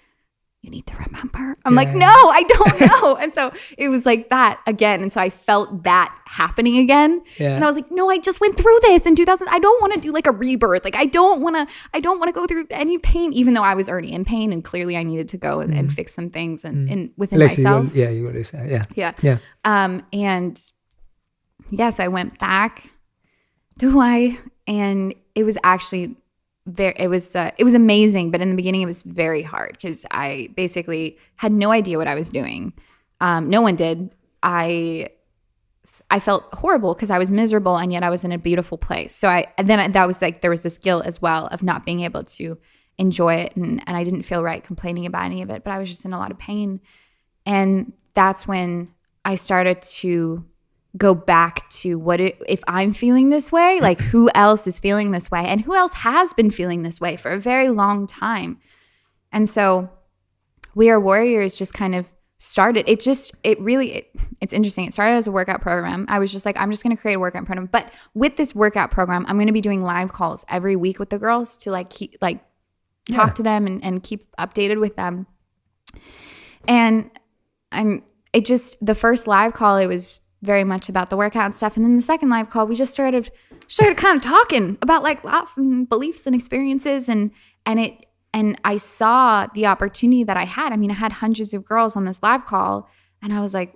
you need to remember. I'm like, no, I don't know. And so it was like that again. And so I felt that happening again. Yeah. And I was like, no, I just went through this in 2000. I don't want to do like a rebirth. Like, I don't want to go through any pain, even though I was already in pain and clearly I needed to go and fix some things and within Alexis, myself. you got to say, Yeah. Yeah. And yes, I went back to Hawaii, and it was actually it was amazing, but in the beginning it was very hard because I basically had no idea what I was doing. No one did. I felt horrible because I was miserable, and yet I was in a beautiful place. So that was like, there was this guilt as well of not being able to enjoy it, and I didn't feel right complaining about any of it, but I was just in a lot of pain. And that's when I started to go back to if I'm feeling this way, like who else is feeling this way, and who else has been feeling this way for a very long time. And so We Are Warriors just kind of started. It's interesting. It started as a workout program. I was just like, I'm just going to create a workout program. But with this workout program, I'm going to be doing live calls every week with the girls to talk to them and keep updated with them. And the first live call, it was very much about the workout and stuff. And then the second live call, we just started kind of talking about like life and beliefs and experiences. And I saw the opportunity that I had. I mean, I had hundreds of girls on this live call, and I was like,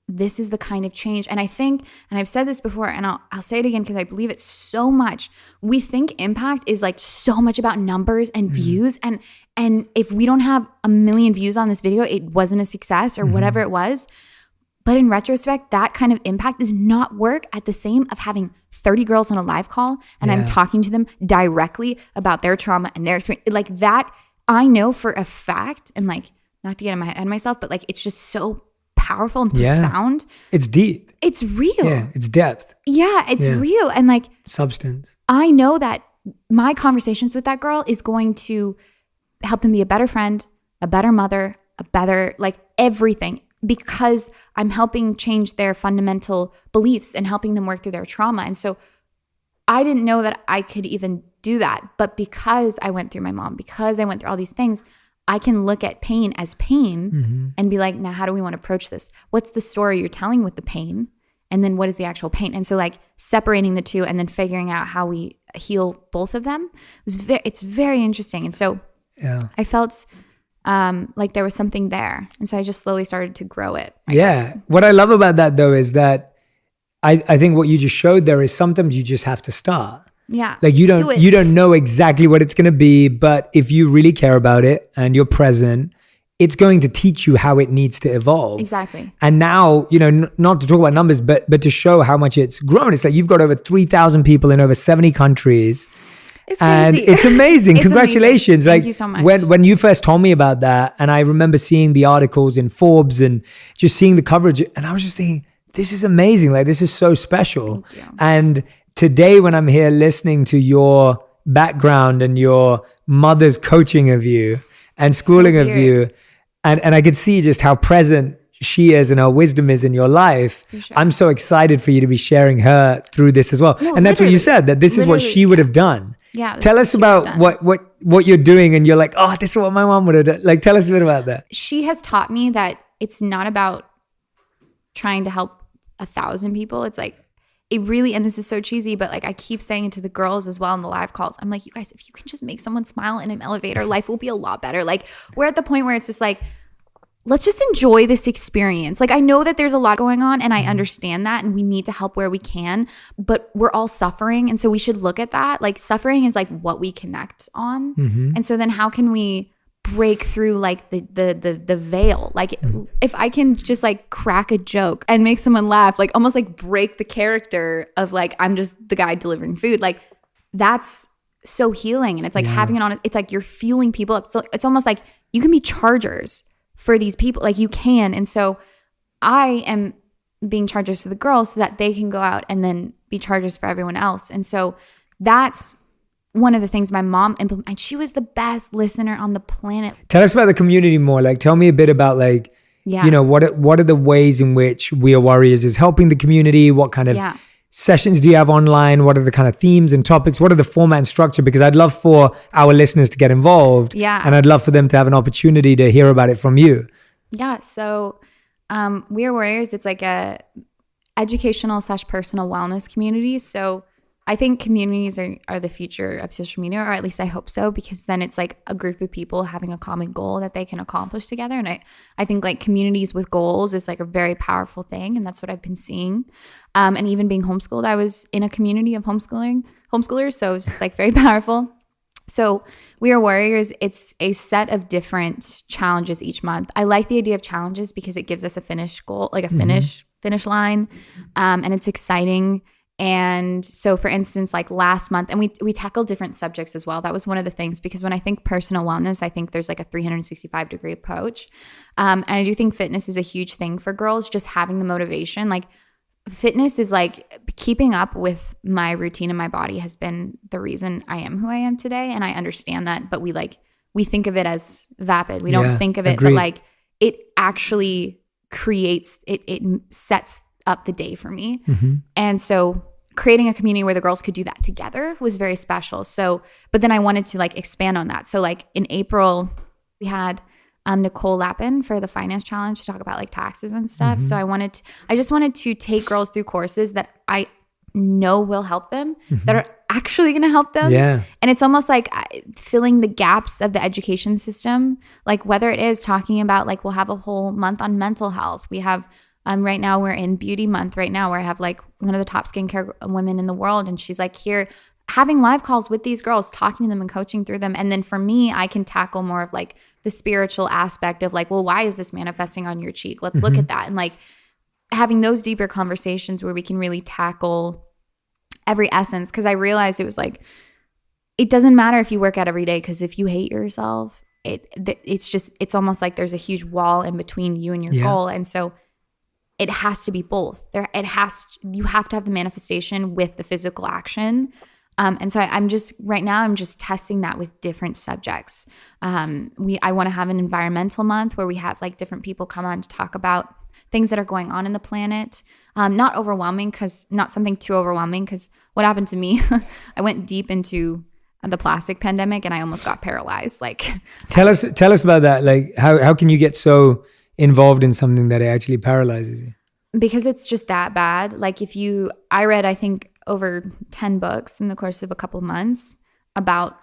this is the kind of change. And I think, and I've said this before, and I'll say it again because I believe it so much. We think impact is like so much about numbers and views. And if we don't have 1 million views on this video, it wasn't a success or whatever it was. But in retrospect, that kind of impact does not work at the same of having 30 girls on a live call and I'm talking to them directly about their trauma and their experience. Like that, I know for a fact, and like, not to get in my head of myself, but like, it's just so powerful and profound. It's deep. It's real. Yeah, it's depth. Yeah, it's real. And like, substance. I know that my conversations with that girl is going to help them be a better friend, a better mother, a better, like everything. Because I'm helping change their fundamental beliefs and helping them work through their trauma. And so I didn't know that I could even do that. But because I went through my mom, because I went through all these things, I can look at pain as pain and be like, now how do we want to approach this? What's the story you're telling with the pain? And then what is the actual pain? And so like separating the two and then figuring out how we heal both of them, it's very interesting. And so I felt like there was something there. And so I just slowly started to grow it. I guess. What I love about that though is that I think what you just showed there is sometimes you just have to start. Yeah. Like you don't know exactly what it's going to be, but if you really care about it and you're present, it's going to teach you how it needs to evolve. Exactly. And now, not to talk about numbers, but to show how much it's grown. It's like you've got over 3,000 people in over 70 countries. It's and crazy. it's amazing. It's Congratulations. amazing. Thank you so much. When you first told me about that, and I remember seeing the articles in Forbes and just seeing the coverage, and I was just thinking, this is amazing. Like, this is so special. And today when I'm here listening to your background and your mother's coaching of you and schooling of you, and I could see just how present she is and her wisdom is in your life. Sure. I'm so excited for you to be sharing her through this as well. No, and that's what you said, that this is what she would have done. Yeah. Tell us about what you're doing, and you're like, oh, this is what my mom would have done. Like, tell us a bit about that. She has taught me that it's not about trying to help 1,000 people. It's like, it really, and this is so cheesy, but like I keep saying it to the girls as well in the live calls. I'm like, you guys, if you can just make someone smile in an elevator, life will be a lot better. Like, we're at the point where it's just like, let's just enjoy this experience. Like, I know that there's a lot going on and I understand that, and we need to help where we can, but we're all suffering. And so we should look at that. Like, suffering is like what we connect on. And so then how can we break through like the veil? Like, if I can just like crack a joke and make someone laugh, like almost like break the character of like, I'm just the guy delivering food. Like, that's so healing. And it's like having an honest, it's like you're fueling people up. So it's almost like you can be chargers for these people, like you can. And so I am being chargers for the girls so that they can go out and then be chargers for everyone else. And so that's one of the things my mom implemented, and she was the best listener on the planet. Tell us about the community more. Like, tell me a bit about like, you know, what are the ways in which We Are Warriors is helping the community? What kind of sessions do you have online? What are the kind of themes and topics? What are the format and structure? Because I'd love for our listeners to get involved. Yeah. And I'd love for them to have an opportunity to hear about it from you. Yeah. So We Are Warriors, it's like a educational / personal wellness community. So I think communities are the future of social media, or at least I hope so, because then it's like a group of people having a common goal that they can accomplish together. And I think like communities with goals is like a very powerful thing. And that's what I've been seeing. And even being homeschooled, I was in a community of homeschoolers. So it's just like very powerful. So We Are Warriors, it's a set of different challenges each month. I like the idea of challenges because it gives us a finish goal, like a finish line. And it's exciting. And so for instance, like last month, and we tackled different subjects as well. That was one of the things, because when I think personal wellness, I think there's like a 365-degree approach. And I do think fitness is a huge thing for girls, just having the motivation. Like fitness is like keeping up with my routine and my body has been the reason I am who I am today. And I understand that, but we think of it as vapid. We don't think of it, but like it actually creates, it sets up the day for me. And so creating a community where the girls could do that together was very special. So, but then I wanted to like expand on that. So like in April, we had Nicole Lappin for the finance challenge to talk about like taxes and stuff. So I just wanted to take girls through courses that I know will help them, that are actually going to help them. Yeah. And it's almost like filling the gaps of the education system. Like whether it is talking about like, we'll have a whole month on mental health. We have right now we're in beauty month right now, where I have like one of the top skincare women in the world. And she's like here having live calls with these girls, talking to them and coaching through them. And then for me, I can tackle more of like the spiritual aspect of like, well, why is this manifesting on your cheek? Let's look at that. And like having those deeper conversations where we can really tackle every essence. Cause I realized it was like, it doesn't matter if you work out every day. Cause if you hate yourself, it's almost like there's a huge wall in between you and your goal. And so it has to be both. You have to have the manifestation with the physical action. And so I'm just testing that with different subjects. I want to have an environmental month where we have like different people come on to talk about things that are going on in the planet. Not something too overwhelming, because what happened to me, I went deep into the plastic pandemic and I almost got paralyzed. Like, tell us about that. Like, how can you get so involved in something that it actually paralyzes you? Because it's just that bad. Like I read, I think, over 10 books in the course of a couple months about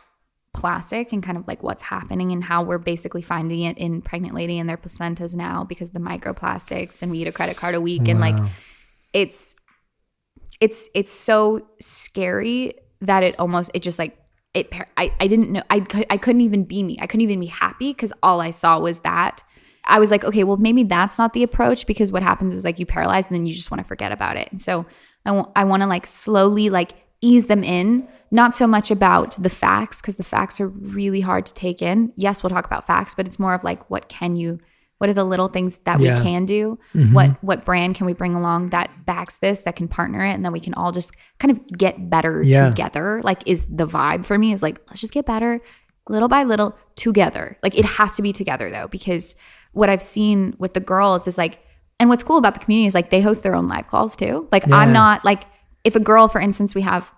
plastic and kind of like what's happening and how we're basically finding it in pregnant lady and their placentas now because of the microplastics, and we eat a credit card a week. Wow. And like, it's so scary that I didn't know, I couldn't even be me. I couldn't even be happy because all I saw was that. I was like, okay, well, maybe that's not the approach, because what happens is like you paralyze and then you just want to forget about it. And so I want to like slowly like ease them in, not so much about the facts, because the facts are really hard to take in. Yes, we'll talk about facts, but it's more of like, what are the little things that we can do? What brand can we bring along that backs this, that can partner it? And then we can all just kind of get better together. Like, is the vibe for me is like, let's just get better little by little together. Like, it has to be together though, because what I've seen with the girls is like, and what's cool about the community is like they host their own live calls too. Like I'm not like, if a girl, for instance, we have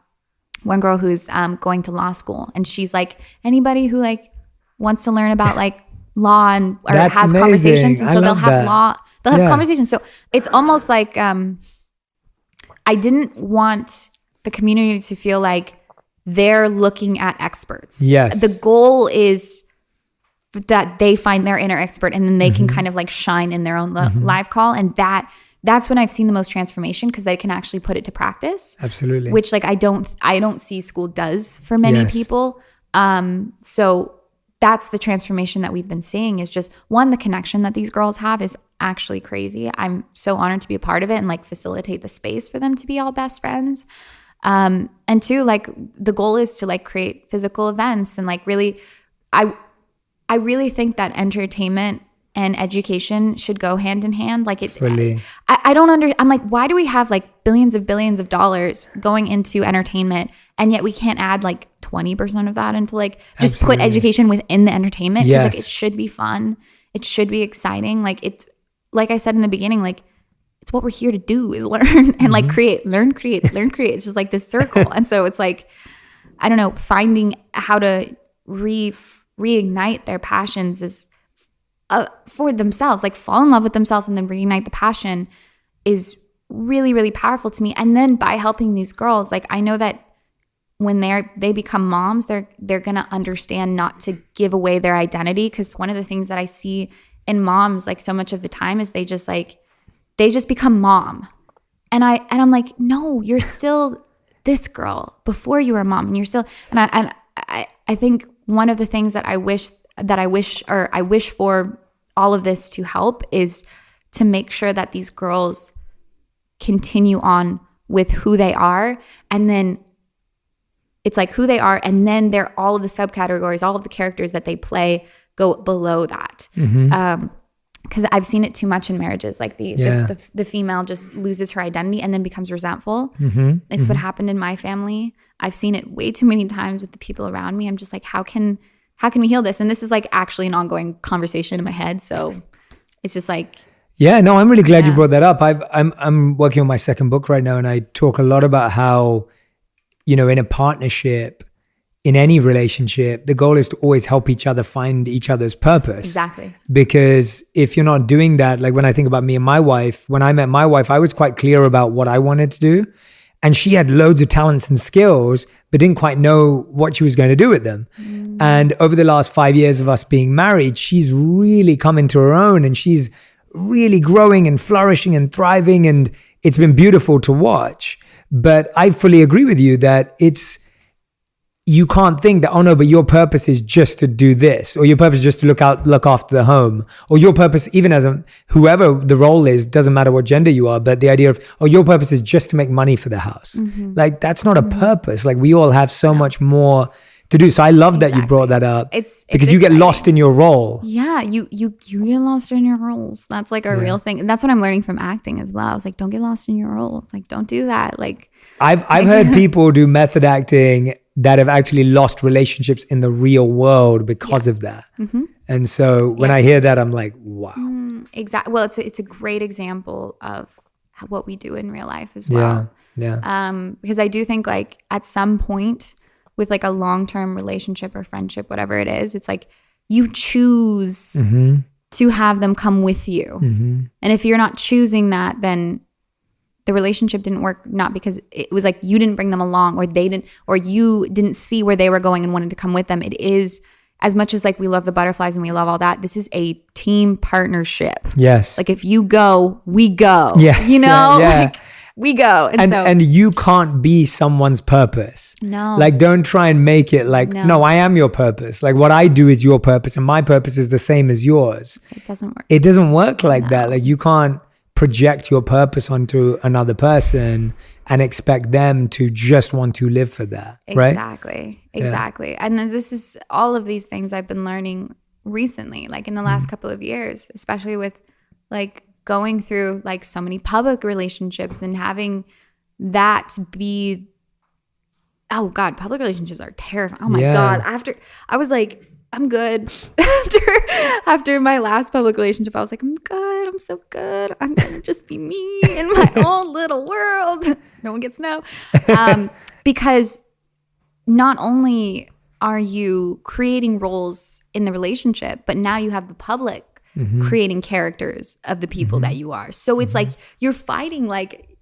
one girl who's going to law school, and she's like, anybody who like wants to learn about like law and or That's has amazing. Conversations, and so they'll have that. They'll have conversations. So it's almost like I didn't want the community to feel like they're looking at experts. Yes. The goal is that they find their inner expert, and then they can kind of like shine in their own live call. And that's when I've seen the most transformation, because they can actually put it to practice. Absolutely. Which like I don't see school does for many people. So that's the transformation that we've been seeing, is just one, the connection that these girls have is actually crazy. I'm so honored to be a part of it and like facilitate the space for them to be all best friends. And two, like the goal is to like create physical events, and like really, I really think that entertainment and education should go hand in hand. Like it, Fully. I'm like, why do we have like billions of dollars going into entertainment And yet we can't add like 20% of that into like, just put Absolutely. education within the entertainment. Because Yes. like it should be fun. It should be exciting. Like it's, like I said in the beginning, like it's what we're here to do is learn and like create, learn, create, learn, create. It's just like this circle. And so it's like, I don't know, finding how to reignite their passions is for themselves, like fall in love with themselves and then reignite the passion is really, really powerful to me. And then by helping these girls, like I know that when they become moms, they're going to understand not to give away their identity. Because one of the things that I see in moms, like so much of the time is they just become mom. And I'm like, no, you're still this girl before you were a mom. And you're still, and I think one of the things that I wish for all of this to help is to make sure that these girls continue on with who they are. And then it's like who they are. And then they're all of the subcategories, all of the characters that they play go below that. Because I've seen it too much in marriages. Like the female just loses her identity and then becomes resentful. It's what happened in my family. I've seen it way too many times with the people around me. I'm just like, how can we heal this? And this is like actually an ongoing conversation in my head. So it's just like, yeah, no, I'm really glad you brought that up. I'm working on my second book right now, and I talk a lot about how, in a partnership, in any relationship, the goal is to always help each other find each other's purpose. Exactly. Because if you're not doing that, like when I think about me and my wife, when I met my wife, I was quite clear about what I wanted to do. And she had loads of talents and skills, but didn't quite know what she was going to do with them. And over the last 5 years of us being married, she's really come into her own, and she's really growing and flourishing and thriving. And it's been beautiful to watch. But I fully agree with you that you can't think that, oh no, but your purpose is just to do this, or your purpose is just to look after the home, or your purpose, even as whoever the role is, doesn't matter what gender you are, but the idea of, oh, your purpose is just to make money for the house. Like that's not a purpose. Like we all have so much more to do. So I love that you brought that up. It's because you get lost in your role. Yeah, you get lost in your roles. That's like a real thing. And that's what I'm learning from acting as well. I was like, don't get lost in your roles. Like, don't do that. Like I've heard people do method acting that have actually lost relationships in the real world because of that. And so when I hear that, I'm like, wow. Exactly. Well, it's a great example of what we do in real life as well. Yeah. Because I do think like at some point with like a long-term relationship or friendship, whatever it is, it's like you choose to have them come with you. And if you're not choosing that, then the relationship didn't work, not because it was like you didn't bring them along or they didn't, or you didn't see where they were going and wanted to come with them. It is, as much as like we love the butterflies and we love all that, this is a team partnership. Yes. Like if you go, we go. Yeah. Like we go. And you can't be someone's purpose. No. Like don't try and make it like, no, I am your purpose. Like what I do is your purpose and my purpose is the same as yours. It doesn't work. It doesn't work like that. Like you can't project your purpose onto another person and expect them to just want to live for that. Right? Exactly. And then this is all of these things I've been learning recently, like in the last couple of years, especially with like going through like so many public relationships and having that be, oh God, public relationships are terrifying. Oh my God. I was like, I'm good. After my last public relationship, I was like, I'm good. I'm so good. I'm going to just be me in my own little world. No one gets to know. Because not only are you creating roles in the relationship, but now you have the public creating characters of the people that you are. So it's like you're fighting, like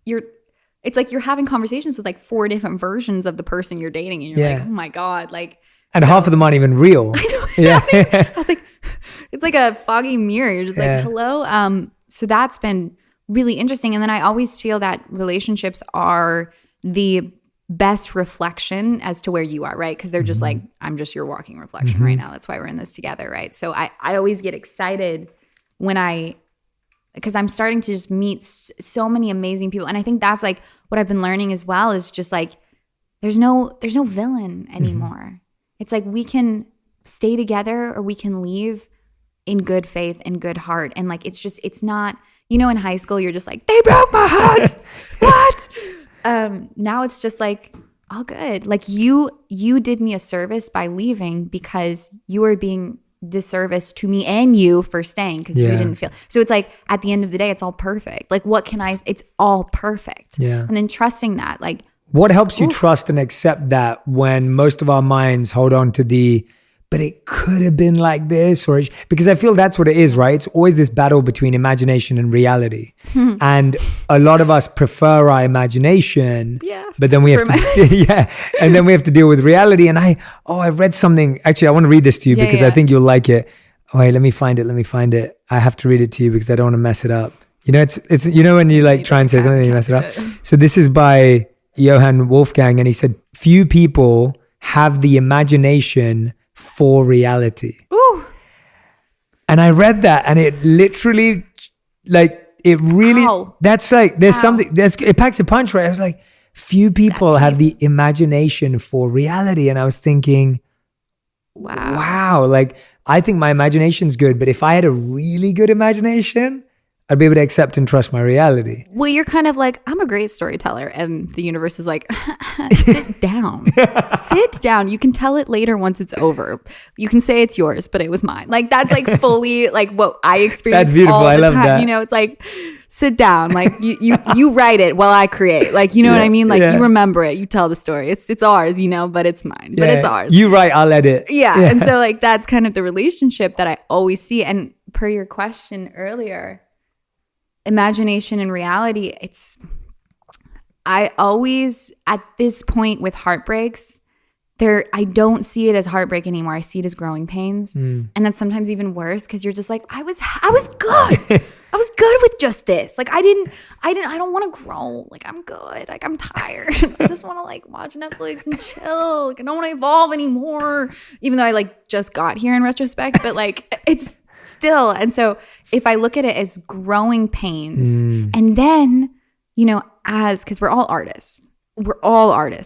it's like you're having conversations with like 4 different versions of the person you're dating. And you're like, oh my God, like. And half of them aren't even real. I know. I was like, it's like a foggy mirror. You're just like, hello. So that's been really interesting. And then I always feel that relationships are the best reflection as to where you are, right? Because they're just like, I'm just your walking reflection right now. That's why we're in this together, right? So I always get excited because I'm starting to just meet so many amazing people. And I think that's like what I've been learning as well is just like, there's no villain anymore. It's like we can stay together or we can leave in good faith and good heart. And like, it's not, in high school, you're just like, they broke my heart. What? Now it's just like, all good. Like you did me a service by leaving because you were being disservice to me and you for staying because you didn't feel. So it's like at the end of the day, it's all perfect. Like it's all perfect. Yeah. And then trusting that, like. What helps you trust and accept that when most of our minds hold on to but it could have been like this, because I feel that's what it is, right? It's always this battle between imagination and reality. And a lot of us prefer our imagination, but then we have to, and then we have to deal with reality. And I read something, actually, I want to read this to you because I think you'll like it. Oh, wait, let me find it. I have to read it to you because I don't want to mess it up. You know, it's you know, when you like try and say something, you mess it up. So this is by Johann Wolfgang, and he said, few people have the imagination for reality. Ooh. And I read that and it literally, like, it really, that's like, there's something, it packs a punch, right? I was like, few people have the imagination for reality. And I was thinking, wow, like, I think my imagination's good, but if I had a really good imagination, I'd be able to accept and trust my reality. Well, you're kind of like, I'm a great storyteller. And the universe is like, sit down. Sit down. You can tell it later once it's over. You can say it's yours, but it was mine. Like, that's like fully like what I experienced. That's beautiful. I love that. You know, it's like, sit down. Like you write it while I create. Like, you know what I mean? Like you remember it. You tell the story. It's ours, you know, but it's mine. But it's ours. You write, I'll edit. Yeah. And so like, that's kind of the relationship that I always see. And per your question earlier, imagination and reality, I always, at this point with heartbreaks, I don't see it as heartbreak anymore. I see it as growing pains. And that's sometimes even worse because you're just like, I was good. I was good with just this. Like I don't want to grow. Like I'm good. Like I'm tired. I just want to like watch Netflix and chill. Like I don't want to evolve anymore. Even though I like just got here in retrospect, but like it's still. And so if I look at it as growing pains and then, you know, because we're all artists.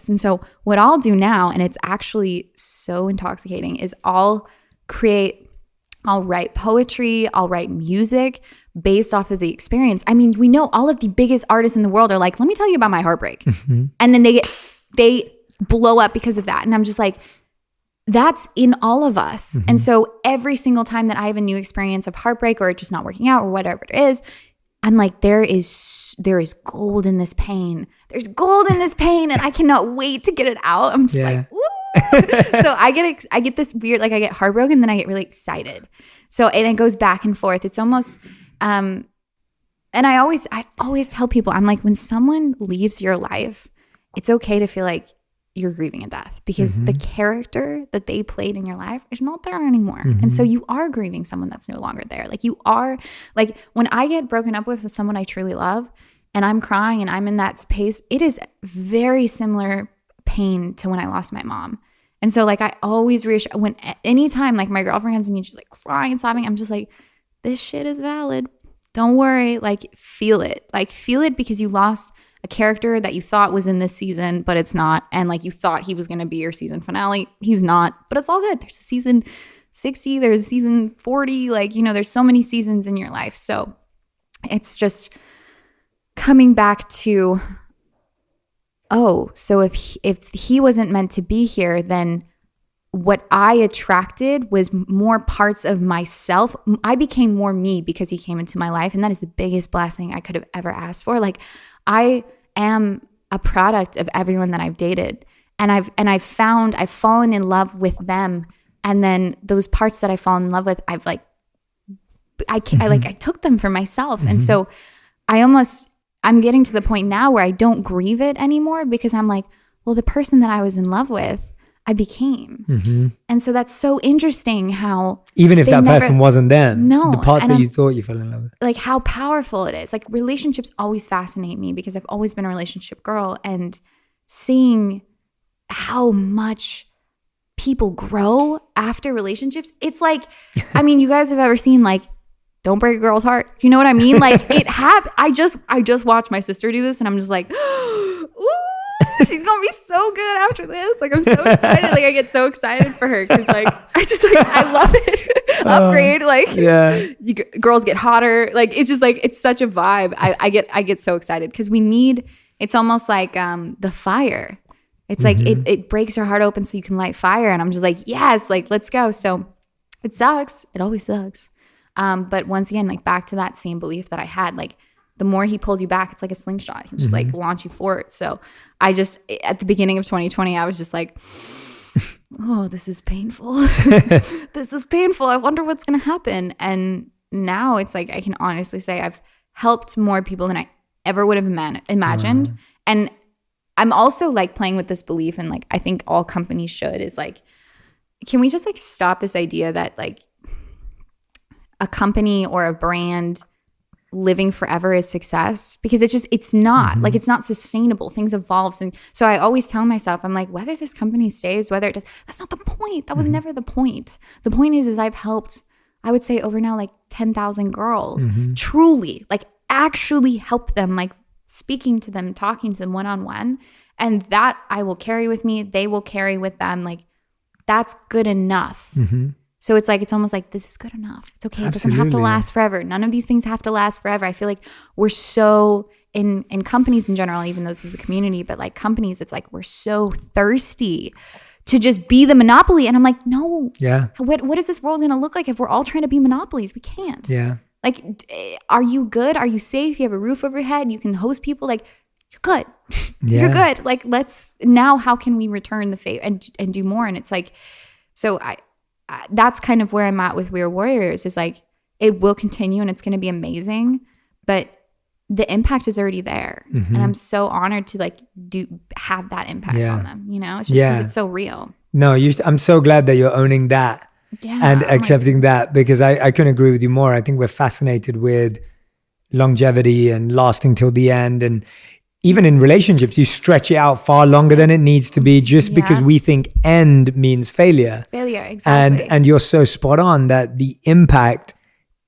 And so what I'll do now, and it's actually so intoxicating, is I'll write poetry, I'll write music based off of the experience. I mean, we know all of the biggest artists in the world are like, let me tell you about my heartbreak. And then they blow up because of that. And I'm just like, that's in all of us. And so every single time that I have a new experience of heartbreak or just not working out or whatever it is, I'm like, there is gold in this pain. There's gold in this pain and I cannot wait to get it out. I'm just like, woo. So I get this weird, like I get heartbroken, then I get really excited. So, and it goes back and forth. It's almost, and I always tell people, I'm like, when someone leaves your life, it's okay to feel like you're grieving a death because the character that they played in your life is not there anymore. And so you are grieving someone that's no longer there. Like you are, like when I get broken up with someone I truly love and I'm crying and I'm in that space, it is very similar pain to when I lost my mom. And so like I always reassure, anytime like my girlfriend comes to me and she's like crying and sobbing, I'm just like, this shit is valid. Don't worry. Like feel it because you lost a character that you thought was in this season, but it's not. And like you thought he was going to be your season finale. He's not, but it's all good. There's a season 60, there's a season 40. Like, you know, there's so many seasons in your life. So it's just coming back to, so if he wasn't meant to be here, then what I attracted was more parts of myself. I became more me because he came into my life. And that is the biggest blessing I could have ever asked for. Like I am a product of everyone that I've dated. And I've fallen in love with them. And then those parts that I fall in love with, I took them for myself. And so I'm getting to the point now where I don't grieve it anymore because I'm like, well, the person that I was in love with, I became. And so that's so interesting how even if that person wasn't them, no, the parts that you thought you fell in love with, like how powerful it is. Like relationships always fascinate me because I've always been a relationship girl, and seeing how much people grow after relationships. It's like, I mean, you guys have ever seen like Don't Break a Girl's Heart? Do you know what I mean? Like it happened. I just watched my sister do this and I'm just like, ooh, she's gonna be so good after this. Like I'm so excited. Like I get so excited for her because like I love it. Upgrade, like girls get hotter. Like it's just like it's such a vibe. I get so excited because it's almost like the fire. It's like it breaks your heart open so you can light fire. And I'm just like, yes, like let's go. So it sucks. It always sucks. But once again, like back to that same belief that I had, like the more he pulls you back, it's like a slingshot. He just like launch you forward. So I just, at the beginning of 2020, I was just like, oh, this is painful. This is painful. I wonder what's going to happen. And now it's like, I can honestly say I've helped more people than I ever would have imagined. And I'm also like playing with this belief, and like I think all companies should, is like, can we just like stop this idea that like a company or a brand living forever is success? Because it's not like, it's not sustainable. Things evolve. And so I always tell myself, I'm like, whether this company stays, whether it does, that's not the point. That was never the point. The point is I've helped, I would say over now, like 10,000 girls truly, like actually help them, like speaking to them, talking to them one-on-one. And that I will carry with me. They will carry with them. Like that's good enough. So it's like, it's almost like, this is good enough. It's okay. It doesn't have to last forever. None of these things have to last forever. I feel like we're so, in companies in general, even though this is a community, but like companies, it's like, we're so thirsty to just be the monopoly. And I'm like, no. Yeah. What is this world going to look like if we're all trying to be monopolies? We can't. Yeah. Like, are you good? Are you safe? You have a roof over your head. You can host people. Like, you're good. Yeah. You're good. Like, now how can we return the favor and do more? And it's like, so that's kind of where I'm at with We Are Warriors, is like, it will continue and it's going to be amazing, but the impact is already there. And I'm so honored to like have that impact on them, you know, it's just because it's so real. No, I'm so glad that you're owning that and accepting that, because I couldn't agree with you more. I think we're fascinated with longevity and lasting till the end. And even in relationships, you stretch it out far longer than it needs to be, just because we think end means failure. Failure, exactly. And you're so spot on that the impact,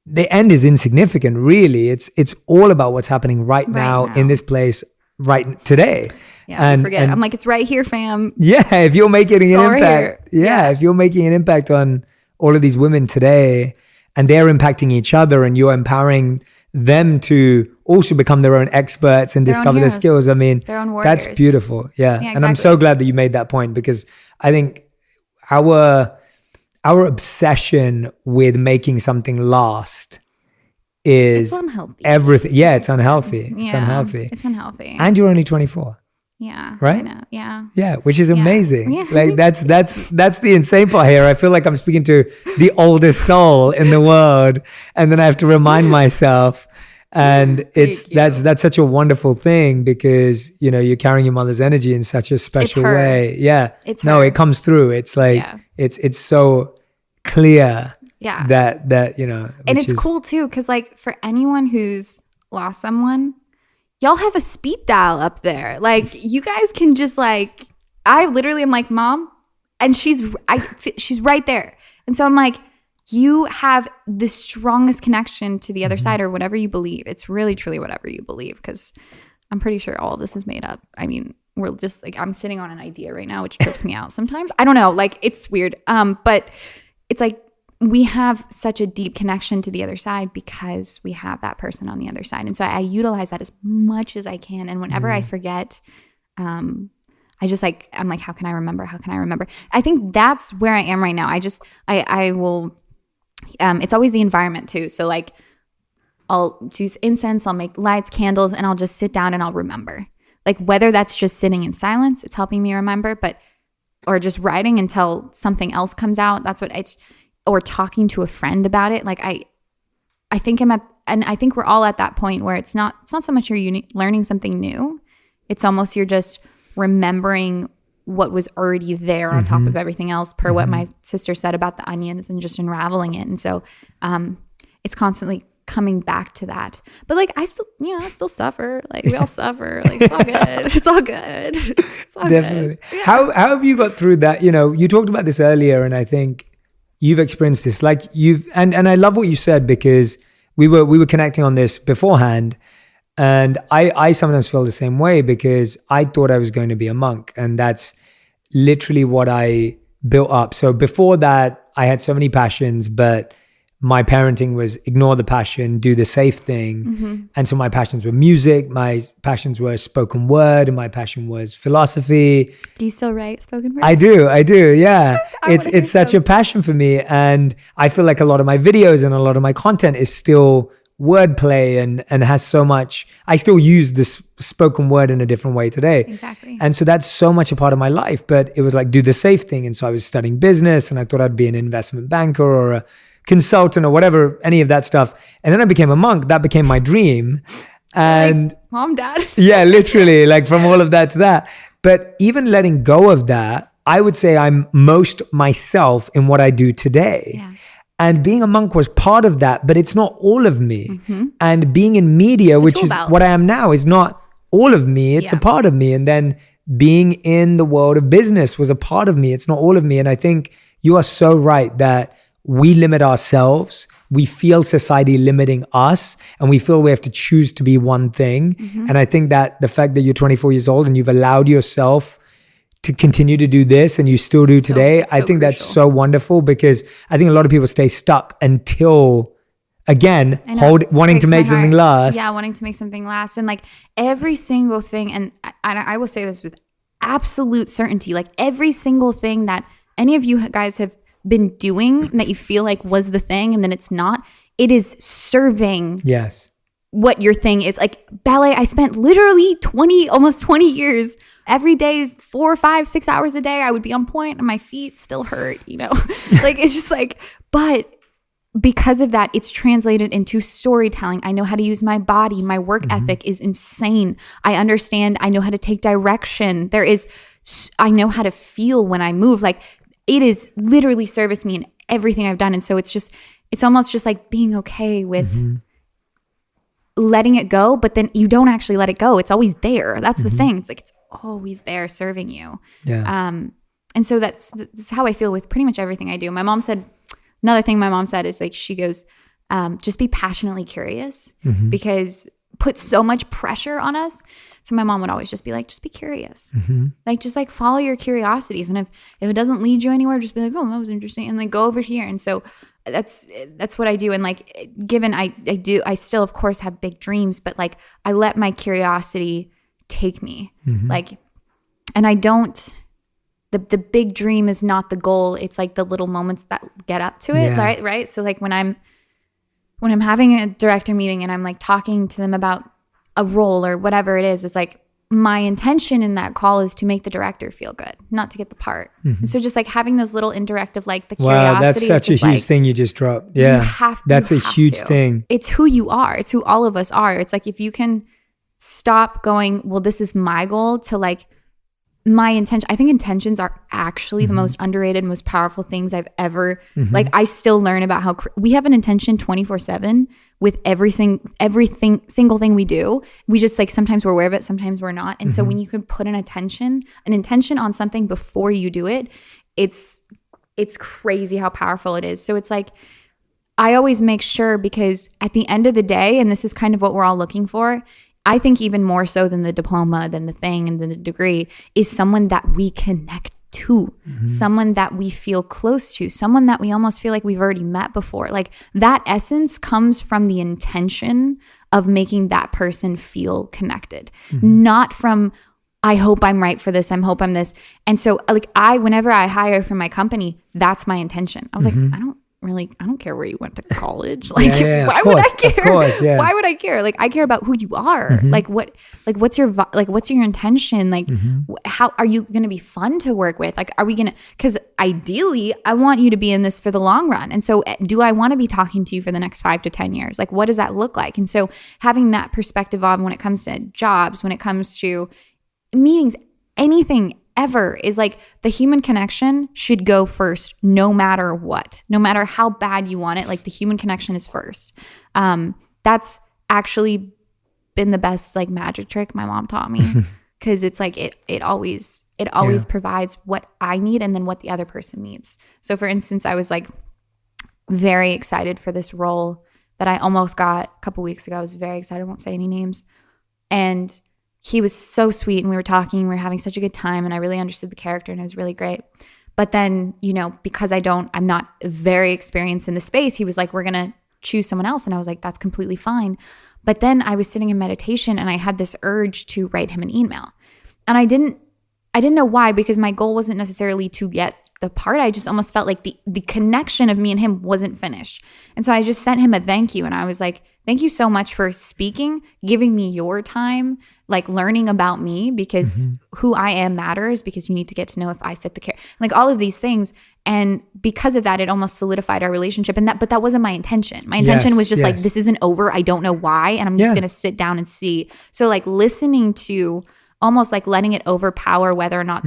the end is insignificant, really. It's all about what's happening right now in this place, right today. Yeah, and, I forget. I'm like, it's right here, fam. Yeah, if you're making an impact. If you're making an impact on all of these women today, and they're impacting each other, and you're empowering them to also become their own experts and discover their skills. I mean, that's beautiful. Yeah. Exactly. And I'm so glad that you made that point, because I think our obsession with making something last is unhealthy. Everything. Yeah, it's unhealthy. Yeah, it's unhealthy. It's unhealthy. And you're only 24. Yeah. Right? I know. Yeah. Yeah, which is amazing. Yeah. Like that's the insane part here. I feel like I'm speaking to the oldest soul in the world, and then I have to remind myself. And that's such a wonderful thing, because you know you're carrying your mother's energy in such a special way. Yeah. It comes through. It's like it's so clear. Yeah. That you know. And it's cool too, because like for anyone who's lost someone, y'all have a speed dial up there. Like you guys can just like, I literally am like, Mom, and she's right there. And so I'm like, you have the strongest connection to the other side, or whatever you believe. It's really truly whatever you believe, because I'm pretty sure all of this is made up. I mean, we're just like, I'm sitting on an idea right now, which trips me out sometimes. I don't know, like it's weird. But it's like, we have such a deep connection to the other side because we have that person on the other side. And so I utilize that as much as I can. And whenever I forget, I just like, I'm like, how can I remember? How can I remember? I think that's where I am right now. I will, it's always the environment too. So like I'll choose incense, I'll make lights, candles, and I'll just sit down and I'll remember. Like whether that's just sitting in silence, it's helping me remember, or just writing until something else comes out. That's what it's, or talking to a friend about it. Like I think and I think we're all at that point where it's not so much you're learning something new. It's almost you're just remembering what was already there on top of everything else, per what my sister said about the onions, and just unraveling it. And so it's constantly coming back to that. But like I still suffer. Like we all suffer. Like it's all good. It's all good. It's all definitely good. Yeah. How have you got through that? You know, you talked about this earlier, and I think you've experienced this, like and I love what you said, because we were connecting on this beforehand, and I sometimes feel the same way, because I thought I was going to be a monk, and that's literally what I built up. So before that, I had so many passions, but my parenting was ignore the passion, do the safe thing. And so my passions were music, my passions were spoken word, and my passion was philosophy. Do you still write spoken word? I do. Yeah. It's such a passion for me. And I feel like a lot of my videos and a lot of my content is still wordplay and has so much, I still use this spoken word in a different way today. Exactly. And so that's so much a part of my life, but it was like, do the safe thing. And so I was studying business and I thought I'd be an investment banker or a consultant or whatever, any of that stuff. And then I became a monk. That became my dream. And like, mom, dad. Yeah, literally, like from all of that to that. But even letting go of that, I would say I'm most myself in what I do today. Yeah. And being a monk was part of that, but it's not all of me. And being in media, which is what I am now, is not all of me. It's a part of me. And then being in the world of business was a part of me. It's not all of me. And I think you are so right that we limit ourselves. We feel society limiting us, and we feel we have to choose to be one thing. And I think that the fact that you're 24 years old and you've allowed yourself to continue to do this and you still do today, I think that's so wonderful, because I think a lot of people stay stuck until, again, wanting to make something last. Yeah, wanting to make something last. And like every single thing, and I will say this with absolute certainty, like every single thing that any of you guys have been doing that you feel like was the thing and then it's not, it is serving what your thing is. Like ballet, I spent literally almost 20 years every day, 4, 5, 6 hours a day. I would be on point and my feet still hurt, like it's just like, but because of that, it's translated into storytelling. I know how to use my body. My work ethic is insane. I understand. I know how to take direction. I know how to feel when I move. Like it is literally serviced me in everything I've done. And so it's almost just like being okay with letting it go, but then you don't actually let it go. It's always there. That's the thing. It's like, it's always there serving you. Yeah. And so that's how I feel with pretty much everything I do. Another thing my mom said is like, she goes, just be passionately curious, because put so much pressure on us. So my mom would always just be like, just be curious. Like, just like follow your curiosities. And if it doesn't lead you anywhere, just be like, oh, that was interesting. And like go over here. And so that's what I do. And like, given I still of course have big dreams, but like I let my curiosity take me. Like, and I don't, the big dream is not the goal. It's like the little moments that get up to it. Right. So like when I'm having a director meeting and I'm like talking to them about a role or whatever it is, it's like my intention in that call is to make the director feel good, not to get the part. And so just like having those little indirect of like the curiosity. Wow, that's such a huge thing you just dropped. Yeah, that's a huge thing. It's who you are. It's who all of us are. It's like if you can stop going, well, this is my goal, to like my intention. I think intentions are actually the most underrated, most powerful things I've ever, like I still learn about how we have an intention 24/7 with every single thing we do. We just like, sometimes we're aware of it, sometimes we're not. And so when you can put an intention on something before you do it, it's crazy how powerful it is. So it's like, I always make sure, because at the end of the day, and this is kind of what we're all looking for, I think even more so than the diploma, than the thing and then the degree, is someone that we connect to, someone that we feel close to, someone that we almost feel like we've already met before. Like that essence comes from the intention of making that person feel connected, not from, I hope I'm right for this, I hope I'm this. And so like whenever I hire for my company, that's my intention. I was like, I don't care where you went to college. Like, why would I care? Of course, why would I care? Like, I care about who you are. Like, what's your intention? Like, how are you going to be fun to work with? Like, are we going to, because ideally I want you to be in this for the long run. And so do I want to be talking to you for the next 5 to 10 years? Like, what does that look like? And so having that perspective on when it comes to jobs, when it comes to meetings, anything ever, is like the human connection should go first, no matter what, no matter how bad you want it. Like the human connection is first. That's actually been the best like magic trick my mom taught me, because it's like it always provides what I need and then what the other person needs. So for instance, I was like very excited for this role that I almost got a couple weeks ago. I was very excited. I won't say any names. And he was so sweet, and we were talking, we were having such a good time, and I really understood the character, and it was really great. But then, because I'm not very experienced in the space, he was like, we're going to choose someone else. And I was like, that's completely fine. But then I was sitting in meditation and I had this urge to write him an email. And I didn't know why, because my goal wasn't necessarily to get the part. I just almost felt like the connection of me and him wasn't finished. And so I just sent him a thank you. And I was like, thank you so much for speaking, giving me your time, like learning about me, because who I am matters, because you need to get to know if I fit the care, like all of these things. And because of that, it almost solidified our relationship. But that wasn't my intention. My intention was just like, this isn't over. I don't know why. And I'm just going to sit down and see. So like listening to, almost like letting it overpower whether or not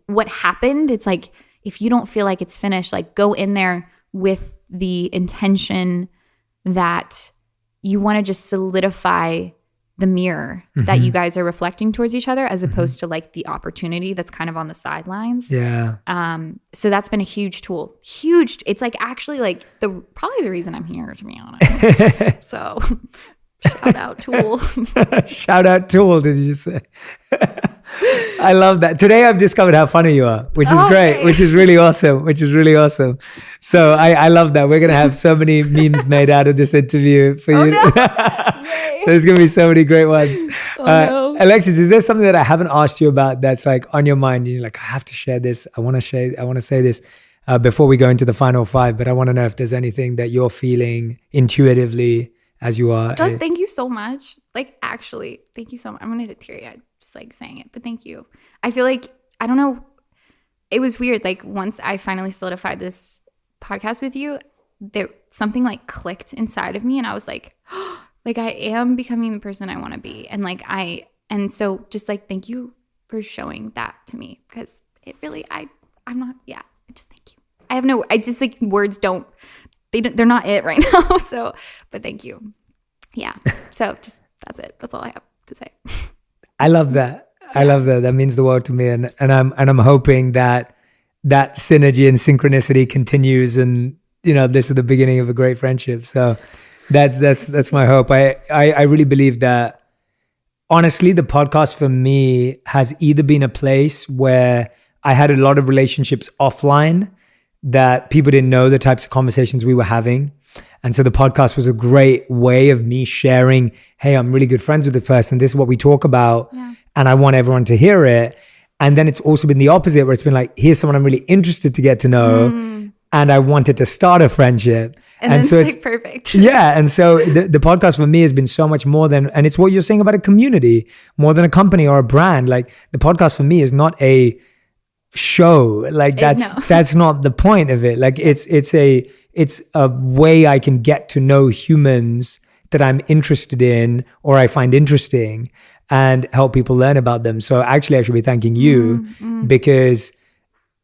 what happened. It's like, if you don't feel like it's finished, like go in there with the intention that you want to just solidify the mirror that you guys are reflecting towards each other, as opposed to like the opportunity that's kind of on the sidelines. Yeah. So that's been a huge tool. Huge. It's like actually like probably the reason I'm here, to be honest. So shout out Tool. Shout out Tool, did you just say? I love that. Today I've discovered how funny you are, which is great, which is really awesome. So I love that. We're going to have so many memes made out of this interview for you. No. There's going to be so many great ones. No. Alexis, is there something that I haven't asked you about that's like on your mind? You're like, I have to share this. I want to say this before we go into the final 5, but I want to know if there's anything that you're feeling intuitively as you are. Just thank you so much. Like, actually, thank you so much. I'm going to get teary-eyed just like saying it, but thank you. I feel like, I don't know, it was weird. Like once I finally solidified this podcast with you, something like clicked inside of me, and I was like, oh, like I am becoming the person I want to be. And so just like, thank you for showing that to me, because it really, I just thank you. I just like words they're not it right now. So, but thank you. Yeah. So just, that's it. That's all I have to say. I love that. I love that. That means the world to me. And I'm hoping that synergy and synchronicity continues. And, this is the beginning of a great friendship. So that's my hope. I really believe that, honestly, the podcast for me has either been a place where I had a lot of relationships offline that people didn't know the types of conversations we were having. And so the podcast was a great way of me sharing, hey, I'm really good friends with this person. This is what we talk about. Yeah. And I want everyone to hear it. And then it's also been the opposite, where it's been like, here's someone I'm really interested to get to know. And I wanted to start a friendship. And so it's like perfect. Yeah. And so the podcast for me has been so much more than, and it's what you're saying about a community, more than a company or a brand. Like the podcast for me is not a show. Like that's not the point of it. Like it's a way I can get to know humans that I'm interested in or I find interesting, and help people learn about them. So actually I should be thanking you because,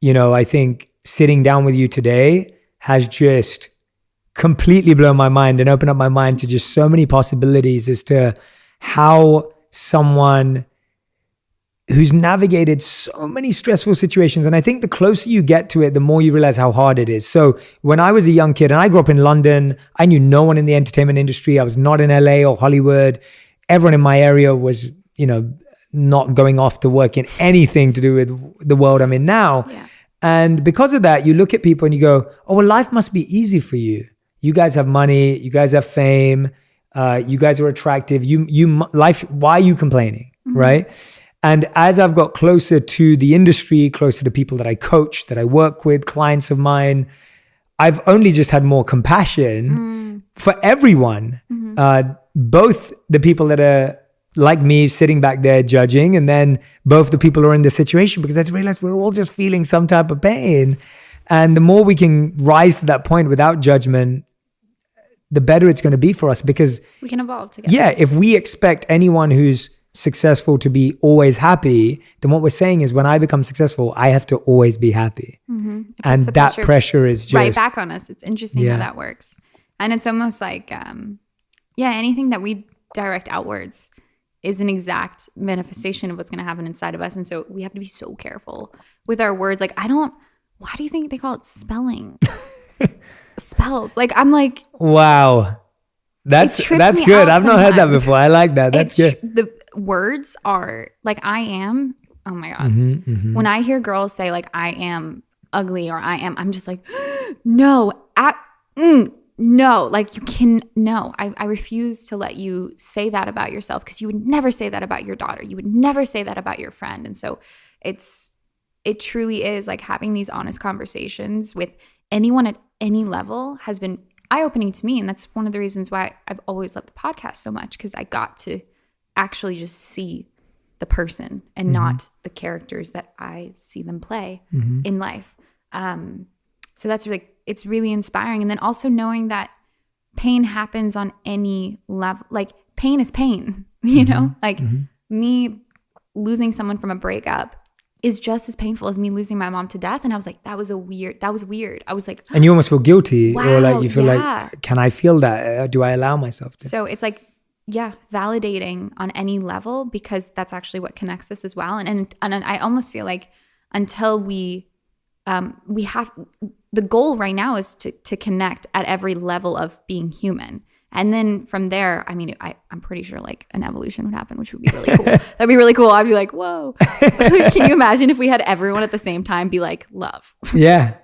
I think sitting down with you today has just completely blown my mind and opened up my mind to just so many possibilities as to how someone who's navigated so many stressful situations. And I think the closer you get to it, the more you realize how hard it is. So when I was a young kid, and I grew up in London, I knew no one in the entertainment industry. I was not in LA or Hollywood. Everyone in my area was, not going off to work in anything to do with the world I'm in now. Yeah. And because of that, you look at people and you go, oh, well, life must be easy for you. You guys have money. You guys have fame. You guys are attractive. Life, why are you complaining? Right? And as I've got closer to the industry, closer to people that I coach, that I work with, clients of mine, I've only just had more compassion for everyone. Both the people that are like me sitting back there judging, and then both the people who are in the situation, because I realized we're all just feeling some type of pain. And the more we can rise to that point without judgment, the better it's going to be for us, because we can evolve together. Yeah. If we expect anyone who's successful to be always happy, then what we're saying is, when I become successful, I have to always be happy. And that pressure is just right back on us. It's interesting how that works. And it's almost like, anything that we direct outwards is an exact manifestation of what's going to happen inside of us. And so we have to be so careful with our words. Like, why do you think they call it spelling? Spells. Like, I'm like, wow. That's good. I've not heard that before. I like that. That's good. The words are like, I am oh my God. When I hear girls say like, I am ugly or I'm just like, no, no, like you can, no, I refuse to let you say that about yourself, because you would never say that about your daughter. You would never say that about your friend. And so it truly is like having these honest conversations with anyone at any level has been eye-opening to me. And that's one of the reasons why I've always loved the podcast so much, because I got to actually just see the person and not the characters that I see them play in life. So that's really, it's really inspiring. And then also knowing that pain happens on any level. Like pain is pain, you know, like me losing someone from a breakup is just as painful as me losing my mom to death. And I was like, that was weird. I was like, and you almost feel guilty, wow, or like you feel like, can I feel that? Do I allow myself to? So it's like, yeah, validating on any level, because that's actually what connects us as well. And I almost feel like until we have, the goal right now is to connect at every level of being human. And then from there, I mean, I'm pretty sure like an evolution would happen, which would be really cool. That'd be really cool. I'd be like, whoa. Can you imagine if we had everyone at the same time be like, love? Yeah.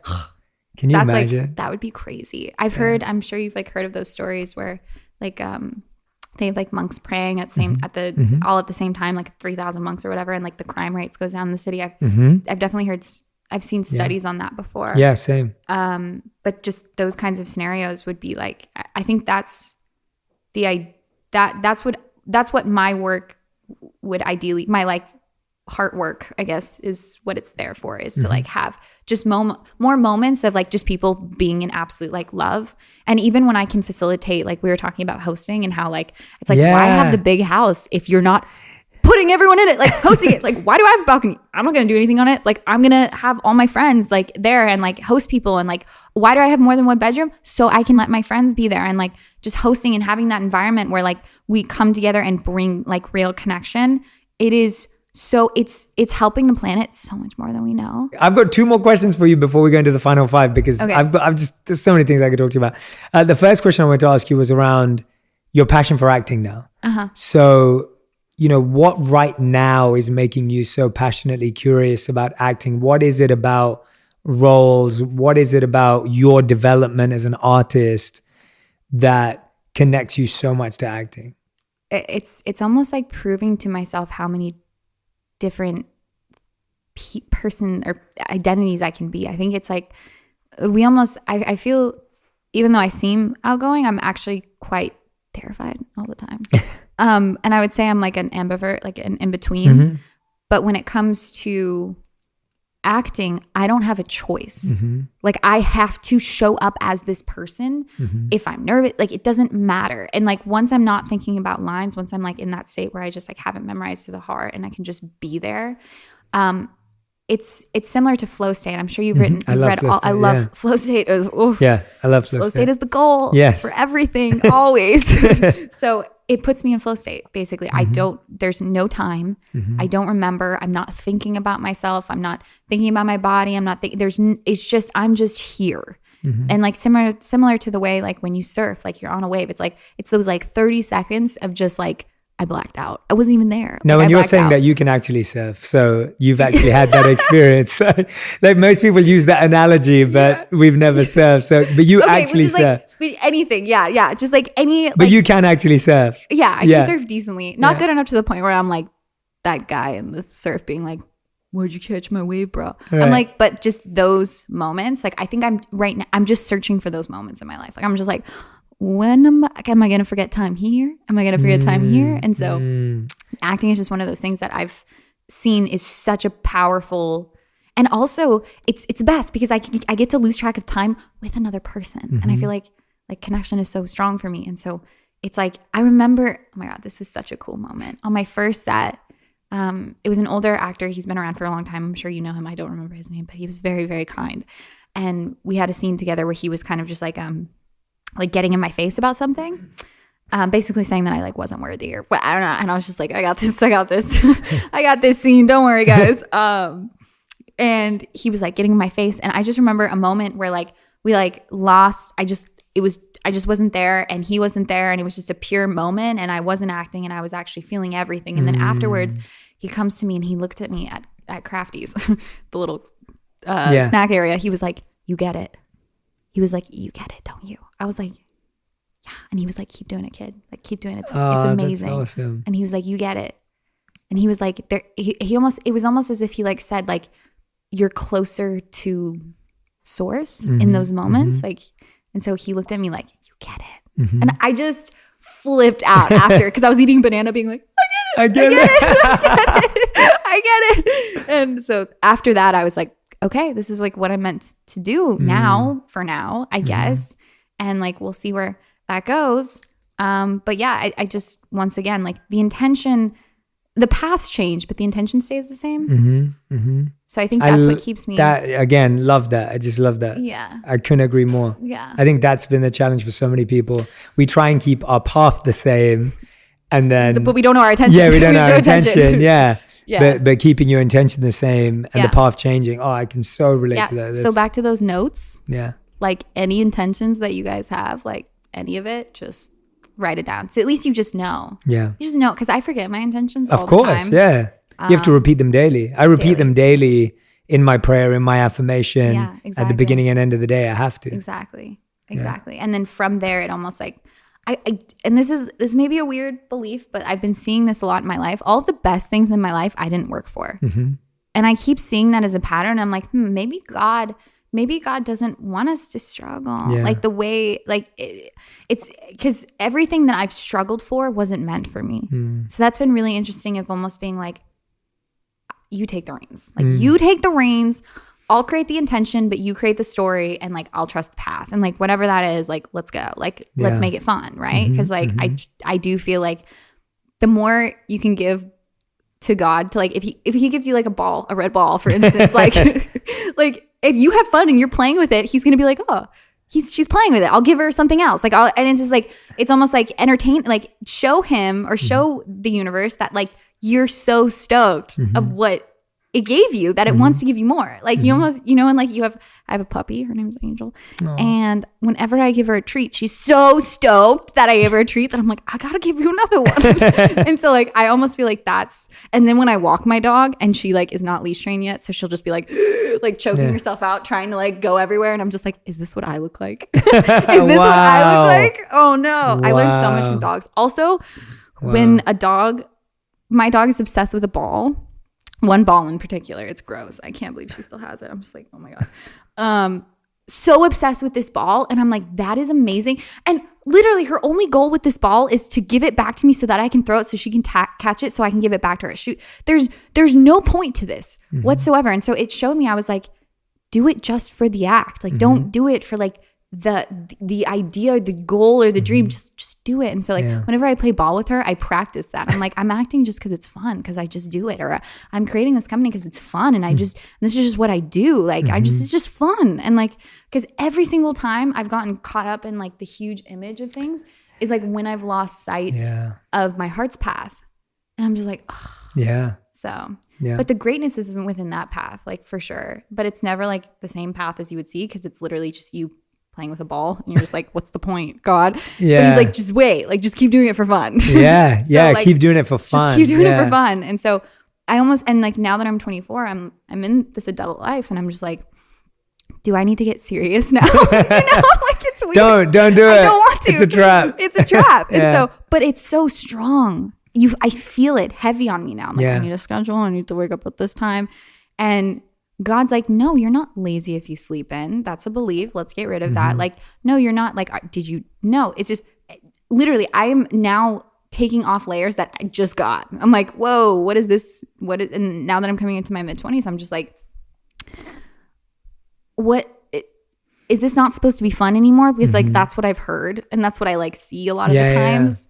Can you imagine? Like, that would be crazy. I've heard, I'm sure you've like heard of those stories where like, they have like monks praying at all at the same time, like 3,000 monks or whatever. And like the crime rates goes down in the city. I've definitely heard, I've seen studies on that before. Yeah, same. But just those kinds of scenarios would be like, I think that's what my work would ideally, my like heart work, I guess, is what it's there for, is to like have just more moments of like just people being in absolute like love. And even when I can facilitate, like we were talking about hosting and how like, it's like, why have the big house if you're not putting everyone in it, like hosting it? Like, why do I have a balcony? I'm not going to do anything on it. Like, I'm going to have all my friends like there and like host people. And like, why do I have more than one bedroom? So I can let my friends be there, and like just hosting and having that environment where like we come together and bring like real connection. It is so it's helping the planet so much more than we know. I've got 2 more questions for you before we go into the final 5, because there's so many things I could talk to you about. The first question I wanted to ask you was around your passion for acting now. So, you know, what right now is making you so passionately curious about acting? What is it about roles? What is it about your development as an artist that connects you so much to acting? It's almost like proving to myself how many different person or identities I can be. I think it's like I feel, even though I seem outgoing, I'm actually quite terrified all the time. And I would say I'm like an ambivert, like an in-between. But when it comes to acting, I don't have a choice. Like I have to show up as this person. If I'm nervous, like it doesn't matter. And like once I'm not thinking about lines, once I'm like in that state where I just like have it memorized to the heart and I can just be there, it's similar to flow state. I'm sure you've read all. I love flow state. I love flow state. Is the goal for everything always. So it puts me in flow state. Basically, there's no time. I don't remember. I'm not thinking about myself. I'm not thinking about my body. I'm not thinking. I'm just here. And like similar to the way like when you surf, like you're on a wave. It's those like 30 seconds of just like, I blacked out. I wasn't even there. No, and you're saying that you can actually surf. So you've actually had that experience. Like most people use that analogy, but we've never surfed. So, but you actually surf. Like anything. Yeah. Just like any. But you can actually surf. Yeah, I can surf decently. Not good enough to the point where I'm like that guy in the surf being like, where'd you catch my wave, bro? Right. I'm like, but just those moments. Like I think I'm just searching for those moments in my life. Like I'm just like, when am I going to forget time here? Am I going to forget time here? And so acting is just one of those things that I've seen is such a powerful, and also it's the best because I get to lose track of time with another person. And I feel like connection is so strong for me. And so it's like, I remember, oh my God, this was such a cool moment. On my first set, it was an older actor. He's been around for a long time. I'm sure you know him. I don't remember his name, but he was very, very kind. And we had a scene together where he was kind of just like getting in my face about something, basically saying that I like wasn't worthy or what, I don't know. And I was just like, I got this. I got this scene. Don't worry, guys. And he was like getting in my face. And I just remember a moment where like we like lost. I just wasn't there and he wasn't there. And it was just a pure moment. And I wasn't acting and I was actually feeling everything. And then afterwards he comes to me and he looked at me at Crafty's, the little snack area. He was like, you get it. He was like, you get it, don't you? I was like, yeah. And he was like, keep doing it, kid. Like, keep doing it. It's amazing. That's awesome. And he was like, you get it. And he was like, it was almost as if he like said, like, you're closer to source in those moments. Like, and so he looked at me like, you get it. And I just flipped out after, because I was eating banana being like, I get it. And so after that, I was like, okay, this is like what I meant to do now, for now, I guess. And like, we'll see where that goes. But yeah, I just, once again, like the intention, the paths change, but the intention stays the same. So I think that's what keeps me. That again, love that. I just love that. Yeah. I couldn't agree more. Yeah. I think that's been the challenge for so many people. We try and keep our path the same, and then, but we don't know our intention. Yeah, we don't know our intention. Yeah. Yeah. But keeping your intention the same and the path changing. Oh, I can so relate to that. So back to those notes. Yeah. Like any intentions that you guys have, like any of it, just write it down. So at least you just know. Yeah. You just know, because I forget my intentions all the time. Of course, yeah. You have to repeat them daily. I repeat them daily in my prayer, in my affirmation. Yeah, exactly. At the beginning and end of the day, I have to. Exactly. And then from there, it almost like, and this may be a weird belief, but I've been seeing this a lot in my life. All of the best things in my life, I didn't work for. And I keep seeing that as a pattern. I'm like, maybe God doesn't want us to struggle. Yeah. Like the way, like it's because everything that I've struggled for wasn't meant for me. So that's been really interesting, of almost being like, you take the reins. Like you take the reins. I'll create the intention, but you create the story, and like, I'll trust the path. And like, whatever that is, like, let's go. Like, let's make it fun. Right. Because like, I do feel like the more you can give to God, to like, if he gives you like a red ball, for instance, like, like if you have fun and you're playing with it, he's going to be like, oh, she's playing with it. I'll give her something else. Like, and it's just like, it's almost like entertain, like show him or show the universe that like, you're so stoked of what it gave you, that it wants to give you more. Like you almost, and like I have a puppy, her name's Angel. Aww. And whenever I give her a treat, she's so stoked that I gave her a treat that I'm like, I gotta give you another one. And so like, I almost feel like and then when I walk my dog and she like is not leash trained yet, so she'll just be like choking herself out, trying to like go everywhere. And I'm just like, is this what I look like? Is this what I look like? Oh no. I learned so much from dogs. Also, when my dog is obsessed with a ball. One ball in particular. It's gross. I can't believe she still has it. I'm just like, oh my God. So obsessed with this ball. And I'm like, that is amazing. And literally her only goal with this ball is to give it back to me so that I can throw it so she can catch it so I can give it back to her. Shoot. There's no point to this whatsoever. And so it showed me, I was like, do it just for the act. Like, don't do it for like the idea or the goal or the dream. Just do it. And so like whenever I play ball with her, I practice that. I'm like, I'm acting just because it's fun, because I just do it. Or I'm creating this company because it's fun, and this is just what I do. Like it's just fun. And like, because every single time I've gotten caught up in like the huge image of things is like when I've lost sight of my heart's path, and I'm just like, oh. So but the greatness is within that path, like for sure. But it's never like the same path as you would see, because it's literally just you playing with a ball, and you're just like, what's the point, God? Yeah. But he's like, just wait, like just keep doing it for fun. Yeah. So, like, keep doing it for fun. Just keep doing it for fun. And so and like now that I'm 24, I'm in this adult life, and I'm just like, do I need to get serious now? Like it's weird. Don't do it. I don't want to. It's a trap. It's a trap. And so, but it's so strong. I feel it heavy on me now. I'm like, I need a schedule. I need to wake up at this time. And God's like, no, you're not lazy if you sleep in. That's a belief. Let's get rid of that. Like, no, you're not. Like, did you? No, it's just literally, I am now taking off layers that I just got. I'm like, whoa, what is this? And now that I'm coming into my mid-20s, I'm just like, what? Is this not supposed to be fun anymore? Because like, that's what I've heard. And that's what I like see a lot of the times.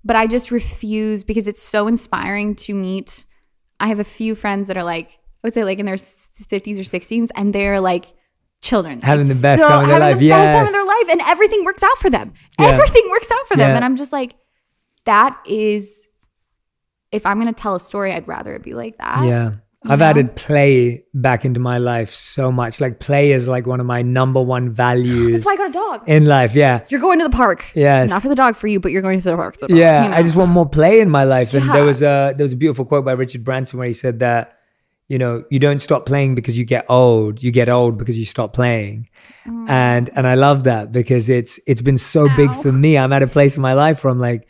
But I just refuse, because it's so inspiring to meet. I have a few friends that are like, I would say like in their 50s or 60s, and they're like children. Having the best time of their life. Having the best time of their life, and everything works out for them. Everything works out for them. And I'm just like, that is, if I'm going to tell a story, I'd rather it be like that. Yeah. I've added play back into my life so much. Like play is like one of my number one values. That's why I got a dog. In life, yeah. You're going to the park. Yes. Not for the dog, for you, but you're going to the park. I just want more play in my life. And there was a beautiful quote by Richard Branson where he said that, you don't stop playing because you get old. You get old because you stop playing. And I love that because it's been so big for me. I'm at a place in my life where I'm like,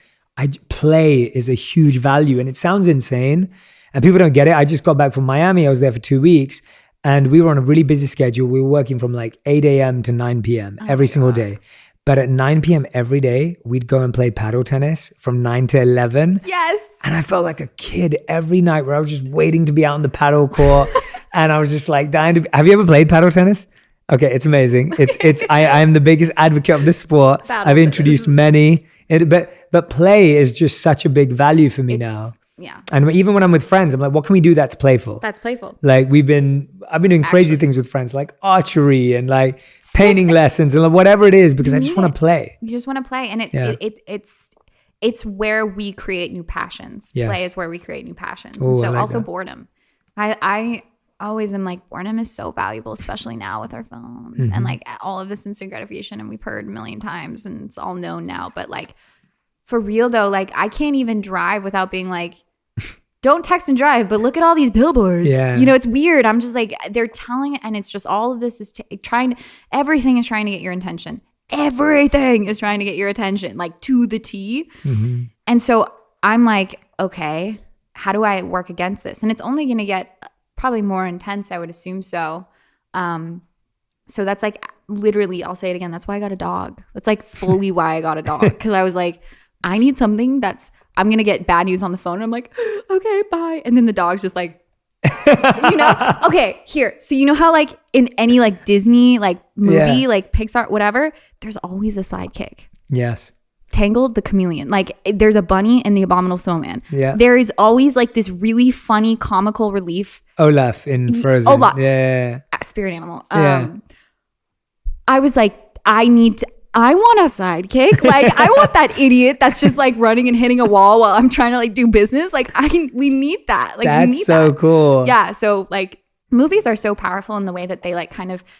play is a huge value. And it sounds insane and people don't get it. I just got back from Miami. I was there for 2 weeks and we were on a really busy schedule. We were working from like 8 a.m. to 9 p.m. every single day. But at 9 p.m. every day, we'd go and play paddle tennis from 9 to 11. Yes. And I felt like a kid every night where I was just waiting to be out on the paddle court. And I was just like dying to have you ever played paddle tennis? Okay, it's amazing. I am the biggest advocate of this sport. I've introduced many. But play is just such a big value for me now. Yeah. And even when I'm with friends, I'm like, what can we do that's playful? That's playful. Like I've been doing crazy things with friends, like archery and like painting lessons and whatever it is, because I just want to play. You just want to play. And it's where we create new passions. Yes. Play is where we create new passions. Ooh, and so like also that. boredom. I always am like, boredom is so valuable, especially now with our phones and like all of this instant gratification. And we've heard a million times and it's all known now. But like for real though, like I can't even drive without being like, don't text and drive, but look at all these billboards. Yeah. It's weird. I'm just like, they're telling it, and it's just all of this is everything is trying to get your attention. Everything is trying to get your attention, like to the T. And so I'm like, okay, how do I work against this? And it's only going to get probably more intense, I would assume so. So that's like literally, I'll say it again. That's why I got a dog. That's like fully why I got a dog. Because I was like, I need something I'm going to get bad news on the phone. And I'm like, okay, bye. And then the dog's just like, okay, here. So you know how like in any like Disney like movie, like Pixar, whatever, there's always a sidekick. Yes. Tangled, the chameleon. Like there's a bunny and the abominable snowman. Yeah. There is always like this really funny comical relief. Olaf in Frozen. Olaf. Yeah. Spirit animal. Yeah. I was like, I want a sidekick. Like I want that idiot that's just like running and hitting a wall while I'm trying to like do business. Like we need that. Like that's we need so that. Cool. Yeah. So like movies are so powerful in the way that they like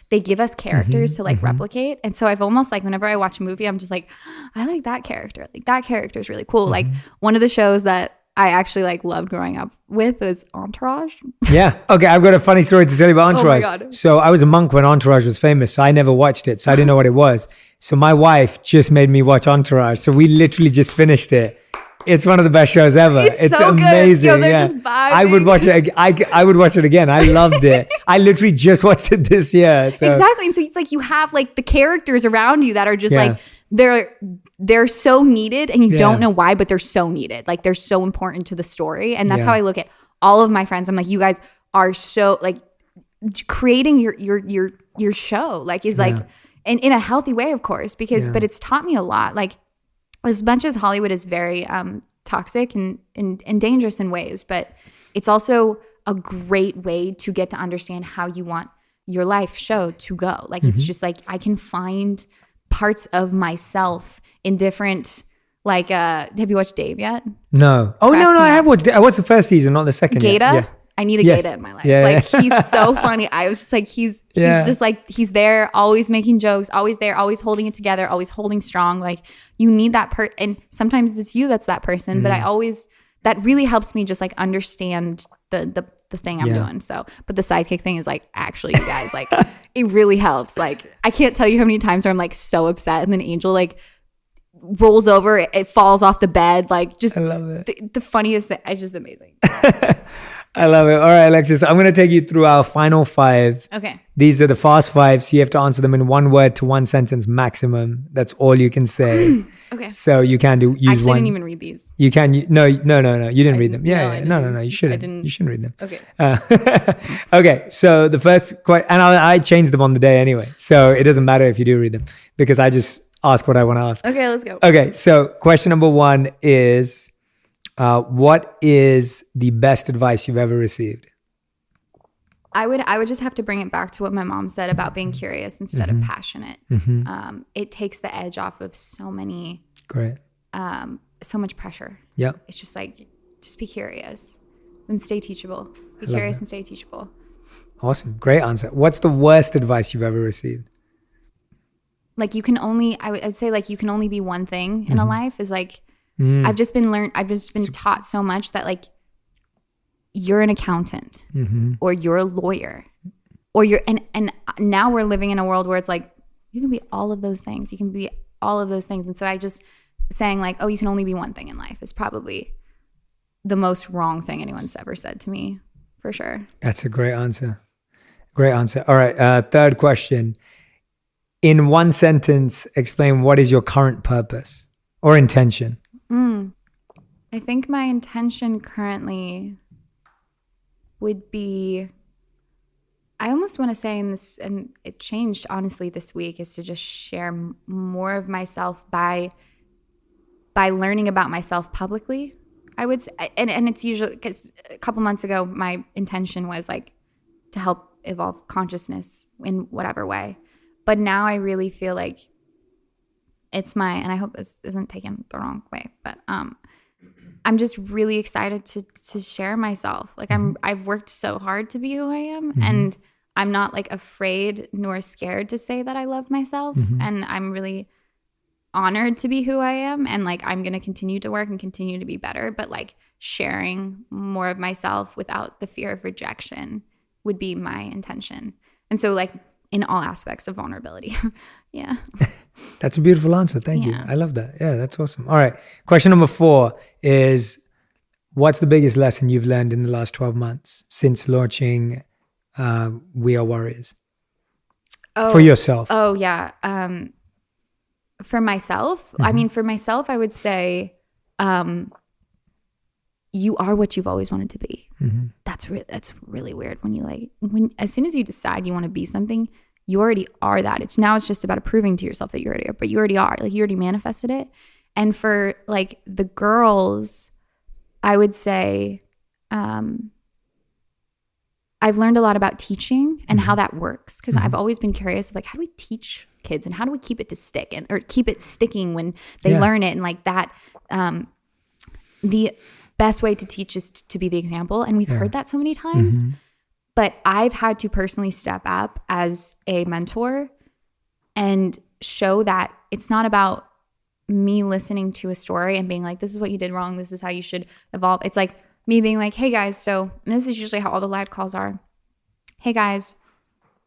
they give us characters to like replicate. And so I've almost like whenever I watch a movie, I'm just like, I like that character. Like that character is really cool. Like one of the shows that I actually like loved growing up with was Entourage. Yeah. Okay. I've got a funny story to tell you about Entourage. Oh my God. So I was a monk when Entourage was famous. So I never watched it. So I didn't know what it was. So my wife just made me watch Entourage. So we literally just finished it. It's one of the best shows ever. It's so amazing. Yo, they're just vibing. I would watch it. I would watch it again. I loved it. I literally just watched it this year. So. Exactly. And so it's like you have like the characters around you that are just like they're so needed and you don't know why, but they're so needed. Like they're so important to the story. And that's how I look at all of my friends. I'm like, you guys are so like creating your show like is like in a healthy way, of course, because but it's taught me a lot. Like as much as Hollywood is very toxic and dangerous in ways, but it's also a great way to get to understand how you want your life show to go. Like it's just like I can find parts of myself in different like have you watched Dave yet? No. Oh no, I have watched it. I watched the first season, not the second. Gata? Yeah. I need a Gata in my life. Like he's so funny. I was just like he's just like he's there, always making jokes, always there, always holding it together, always holding strong. Like you need that and sometimes it's you that's that person, but that really helps me just like understand the thing I'm doing. So, but the sidekick thing is like actually, you guys, like it really helps. Like I can't tell you how many times where I'm like so upset and then Angel like rolls over, it falls off the bed. Like just I love it. The funniest thing. It's just amazing. I love it. All right, Alexis, I'm going to take you through our final 5. Okay. These are the fast 5. So you have to answer them in 1 word to 1 sentence maximum. That's all you can say. Okay. So you can use actually, one. I didn't even read these. You can, no. You didn't read them. No. You shouldn't. You shouldn't read them. Okay. Okay. So the first question, and I changed them on the day anyway. So it doesn't matter if you do read them because I just ask what I want to ask. Okay, let's go. Okay. So question number 1 is, what is the best advice you've ever received? I would just have to bring it back to what my mom said about being curious instead of passionate. It takes the edge off of so many, so much pressure. Yeah, it's just like, just be curious and stay teachable. Be curious and stay teachable. Awesome, great answer. What's the worst advice you've ever received? Like you can only, I'd say like you can only be one thing in a life is like. I've just been taught so much that like you're an accountant or you're a lawyer or and now we're living in a world where it's like, you can be all of those things. You can be all of those things. And so I just saying like, oh, you can only be one thing in life is probably the most wrong thing anyone's ever said to me, for sure. That's a great answer. Great answer. All right. Third question. In one sentence, explain what is your current purpose or intention? I think my intention currently would be, I almost want to say in this, and it changed honestly this week, is to just share more of myself by learning about myself publicly. I would say, and it's usually because a couple months ago, my intention was like to help evolve consciousness in whatever way. But now I really feel like it's and I hope this isn't taken the wrong way, but I'm just really excited to share myself. Like I've worked so hard to be who I am, and I'm not like afraid nor scared to say that I love myself, and I'm really honored to be who I am, and like I'm going to continue to work and continue to be better, but like sharing more of myself without the fear of rejection would be my intention. And so like in all aspects of vulnerability. Yeah. That's a beautiful answer. Thank you. I love that. Yeah, that's awesome. All right. Question number 4 is, what's the biggest lesson you've learned in the last 12 months since launching We Are Warriors? For yourself. Oh, yeah. For myself, I mean, for myself, I would say you are what you've always wanted to be. That's really weird when as soon as you decide you want to be something, you already are that. It's just about proving to yourself that you already are, but you already are. Like you already manifested it. And for like the girls, I would say I've learned a lot about teaching and how that works, because I've always been curious of like, how do we teach kids and how do we keep it to stick or keep it sticking when they learn it, and like that the best way to teach is to be the example. And we've heard that so many times, but I've had to personally step up as a mentor and show that it's not about me listening to a story and being like, this is what you did wrong, this is how you should evolve. It's like me being like, hey guys, so, and this is usually how all the live calls are. Hey guys,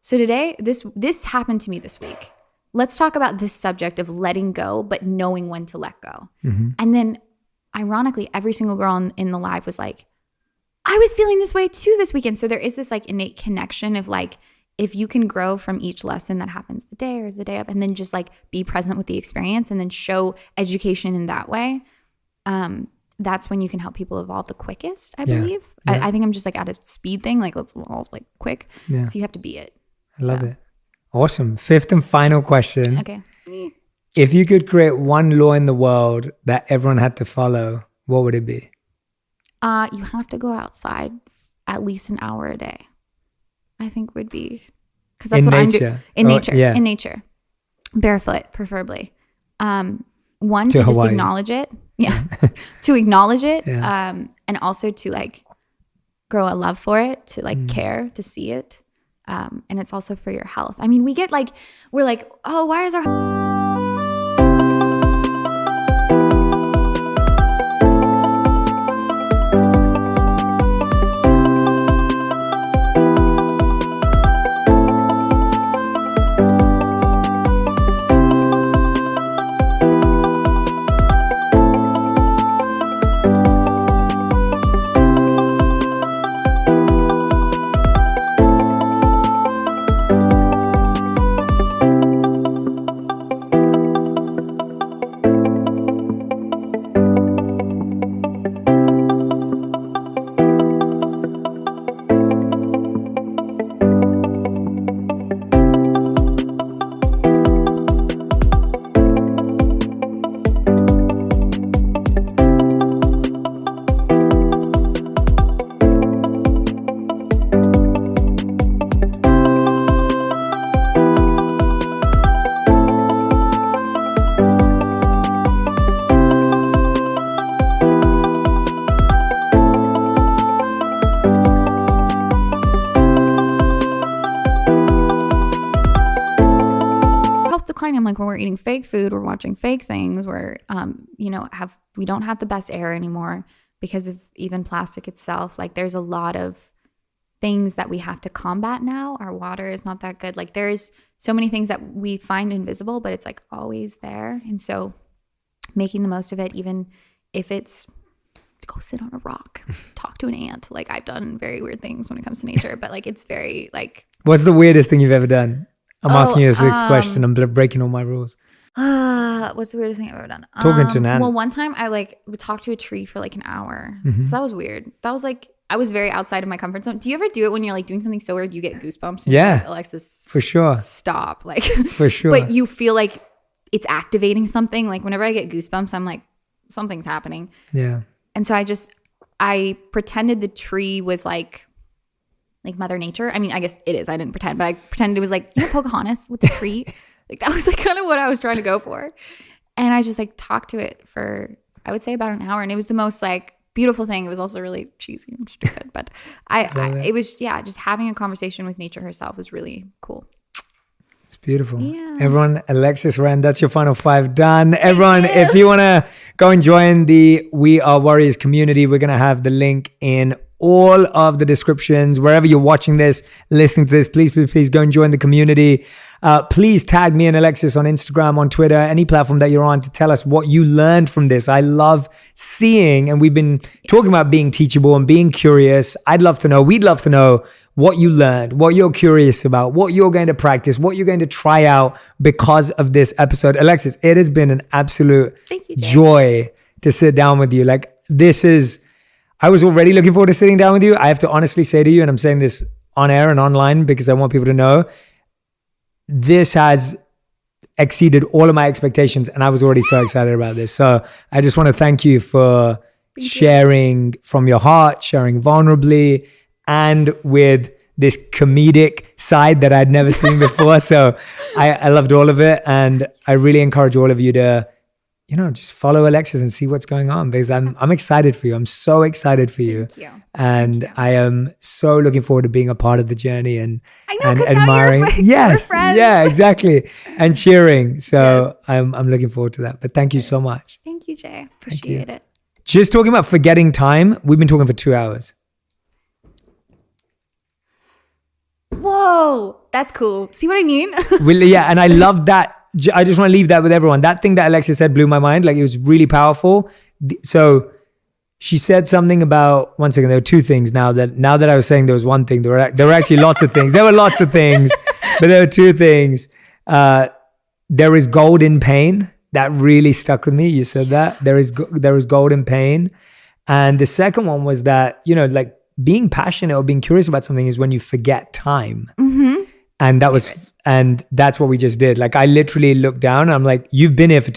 so today, this happened to me this week. Let's talk about this subject of letting go, but knowing when to let go. And then ironically, every single girl in the live was like, I was feeling this way too this weekend. So there is this like innate connection of like, if you can grow from each lesson that happens the day or the day of, and then just like be present with the experience and then show education in that way, that's when you can help people evolve the quickest, I believe. I think I'm just like at a speed thing, like let's evolve like quick. So you have to be it. I love it. Awesome. 5th and final question. Okay. If you could create one law in the world that everyone had to follow, what would it be? You have to go outside at least an hour a day, I think would be, because that's what I'm doing. In nature. Barefoot, preferably. One, to just acknowledge it. Yeah. To acknowledge it. And also to like grow a love for it, to like care, to see it. And it's also for your health. I mean, we're like, oh, why is our declining? I'm like, when we're eating fake food, we're watching fake things, we're we don't have the best air anymore because of even plastic itself. Like there's a lot of things that we have to combat now. Our water is not that good. Like there's so many things that we find invisible, but it's like always there. And so making the most of it, even if it's go sit on a rock, talk to an ant. Like I've done very weird things when it comes to nature, but like it's very like. What's the weirdest thing you've ever done? I'm asking you a sixth question. I'm breaking all my rules. What's the weirdest thing I've ever done? Talking to an ant. Well, one time I like would talk to a tree for like an hour. So that was weird. That was like, I was very outside of my comfort zone. Do you ever do it when you're like doing something so weird, you get goosebumps? And Yeah. You're like, Alexis, for sure. Stop. Like, for sure. But you feel like it's activating something. Like whenever I get goosebumps, I'm like, something's happening. Yeah. And so I pretended the tree was like Mother Nature. I mean, I guess it is. I didn't pretend, but I pretended it was like, Pocahontas with the tree. Like that was like kind of what I was trying to go for. And I just like talked to it for, I would say about an hour. And it was the most like beautiful thing. It was also really cheesy and stupid, but it was, just having a conversation with nature herself was really cool. It's beautiful. Yeah. Everyone, Alexis Ren, that's your final 5 done. Everyone, if you want to go and join the We Are Warriors community, we're going to have the link in all of the descriptions. Wherever you're watching this, listening to this, please go and join the community. Please tag me and Alexis on Instagram, on Twitter, any platform that you're on, to tell us what you learned from this. I love seeing, and we've been talking about being teachable and being curious. We'd love to know what you learned, what you're curious about, what you're going to practice, what you're going to try out because of this episode. Alexis, it has been an absolute joy to sit down with you. Like I was already looking forward to sitting down with you. I have to honestly say to you, and I'm saying this on air and online because I want people to know, this has exceeded all of my expectations, and I was already so excited about this. So I just want to thank you for sharing from your heart, sharing vulnerably, and with this comedic side that I'd never seen before. So I loved all of it, and I really encourage all of you to, just follow Alexis and see what's going on, because I'm excited for you. I'm so excited for you. Thank you. And I am so looking forward to being a part of the journey and admiring. Yes. Yeah, exactly. And cheering. So I'm looking forward to that. But thank you so much. Thank you, Jay. Appreciate it. Just talking about forgetting time. We've been talking for 2 hours. Whoa, that's cool. See what I mean? And I love that. I just want to leave that with everyone. That thing that Alexis said blew my mind. Like, it was really powerful. So she said something about, one second, there were 2 things now that I was saying there was one thing. There were actually lots of things. There were lots of things, but there were 2 things. There is gold in pain. That really stuck with me. You said that. There is gold in pain. And the second one was that, like, being passionate or being curious about something is when you forget time. Mm-hmm. And that's what we just did. Like, I literally looked down and I'm like, you've been here for